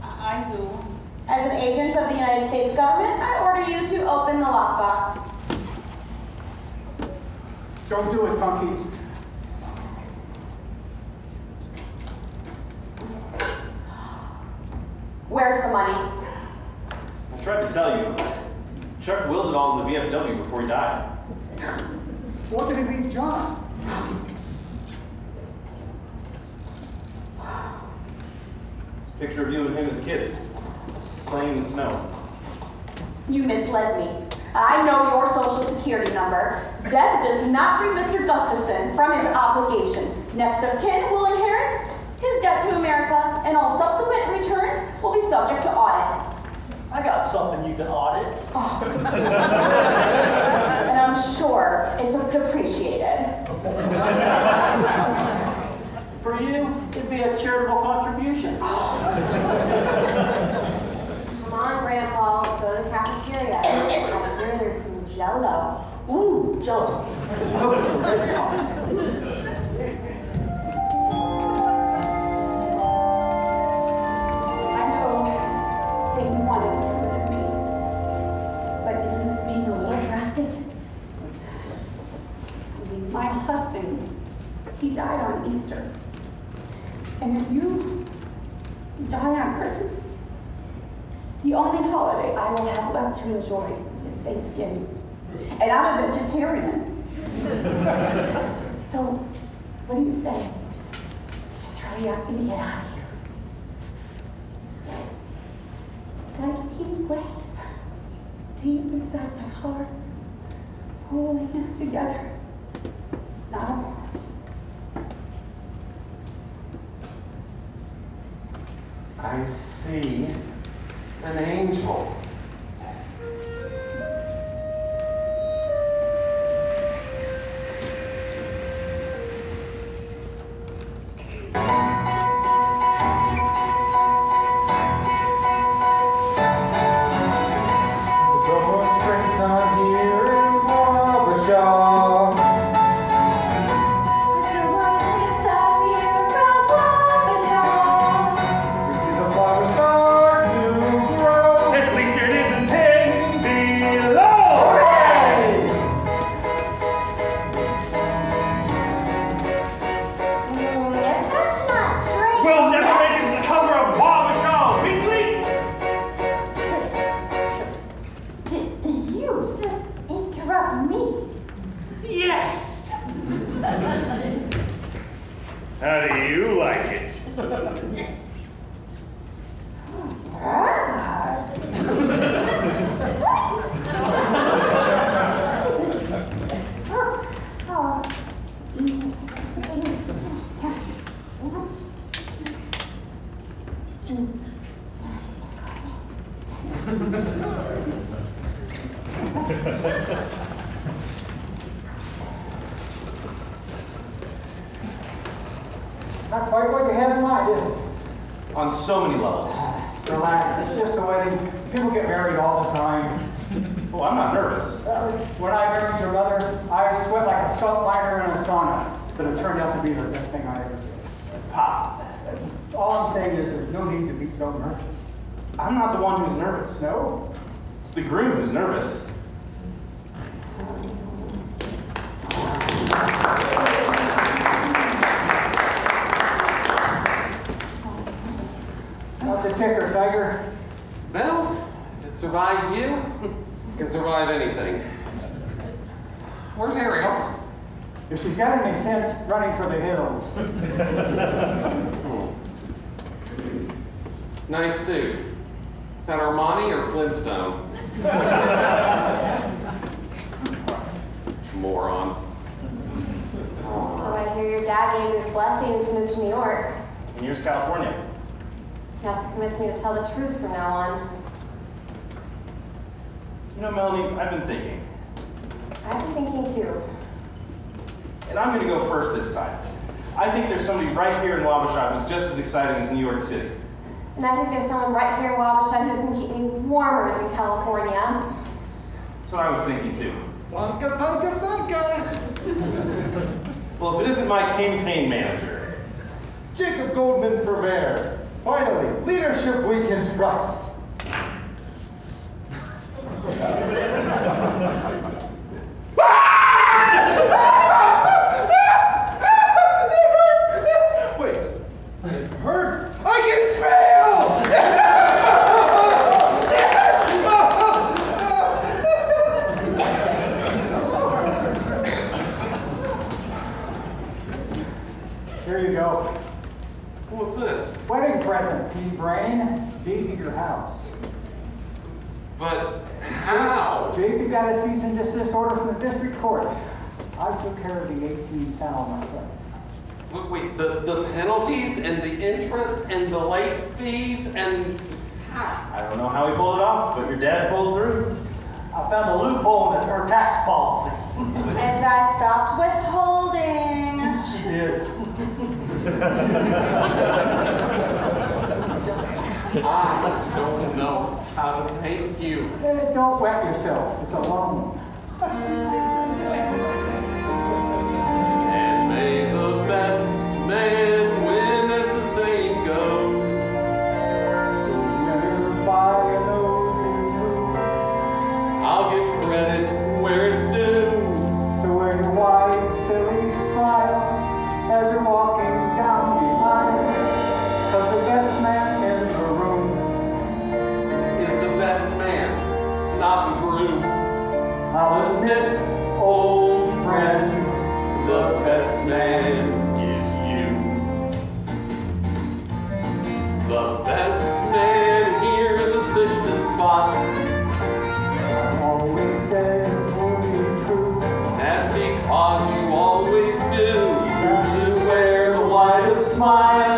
I do.
As an agent of the United States government, I order you to open the lockbox.
Don't do it, Punky.
Where's the money?
I tried to tell you. Chuck willed it all in the VFW before he died.
What did he leave John?
It's a picture of you and him as kids, playing in the snow.
You misled me. I know your social security number. Death does not free Mr. Gustafson from his obligations. Next of kin will inherit his debt to America, and all subsequent returns will be subject to audit.
I got something you can audit.
Oh. And I'm sure it's depreciated.
For for you, it'd be a charitable contribution.
Come on, Grandpa, let's go to the cafeteria. I hear there's some Jell-O.
Ooh, Jell-O.
My husband, he died on Easter. And if you die on Christmas, the only holiday I will have left to enjoy is Thanksgiving. And I'm a vegetarian. So, what do you say? Just hurry up and get out of here. It's like a heat wave deep inside my heart, holding us together. Not a moment.
I see an angel.
It's almost springtime here in Wabasha.
How do you like it?
Not quite what you had in mind, is it?
On so many levels.
Relax, it's just a wedding. People get married all the time.
Oh, I'm not nervous.
When I married your mother, I sweat like a salt miner in a sauna, but it turned out to be the best thing I ever did.
Pop.
All I'm saying is there's no need to be so nervous.
I'm not the one who's nervous.
No?
It's the groom who's nervous.
How's the ticker, Tiger?
Well, if it survived you, it can survive anything. Where's Ariel?
If she's got any sense, running for the hills.
Nice suit. Is that Armani or Flintstone? Moron.
So I hear your dad gave you his blessing to move to New York.
And here's California.
He has to convince me to tell the truth from now on.
You know, Melanie, I've been thinking.
I've been thinking too.
And I'm going to go first this time. I think there's somebody right here in Wabasha who's just as exciting as New York City.
And I think there's someone right here in Wabasha who can keep me warmer than California.
That's what I was thinking too.
Bunka, bunka, bunka!
Well, if it isn't my campaign manager.
Jacob Goldman for mayor. Finally, leadership we can trust. Wait, it hurts. I can fail! Here you go.
What's this?
Wedding present, P-Brain. Deed to your house.
But how?
Jacob got a cease and desist order from the district court. I took care of the 18 foul myself.
Wait, the penalties and the interest and the late fees and...
I don't know how he pulled it off, but your dad pulled through.
I found a loophole in her tax policy.
And I stopped withholding.
She did.
I don't know how to thank you.
Don't wet yourself. It's a long one.
And may the best man win, as the saying goes.
Winner by a nose is rude.
I'll give credit where it's due.
So wear your wide, silly smile as you're walking down the aisle. 'Cause the best man in the room
Is the best man, not the groom.
I'll admit,
Old friend, the best man is you. The best man here is a citrus spot.
I always said it would be true.
That's because you always do. You should wear the widest smile.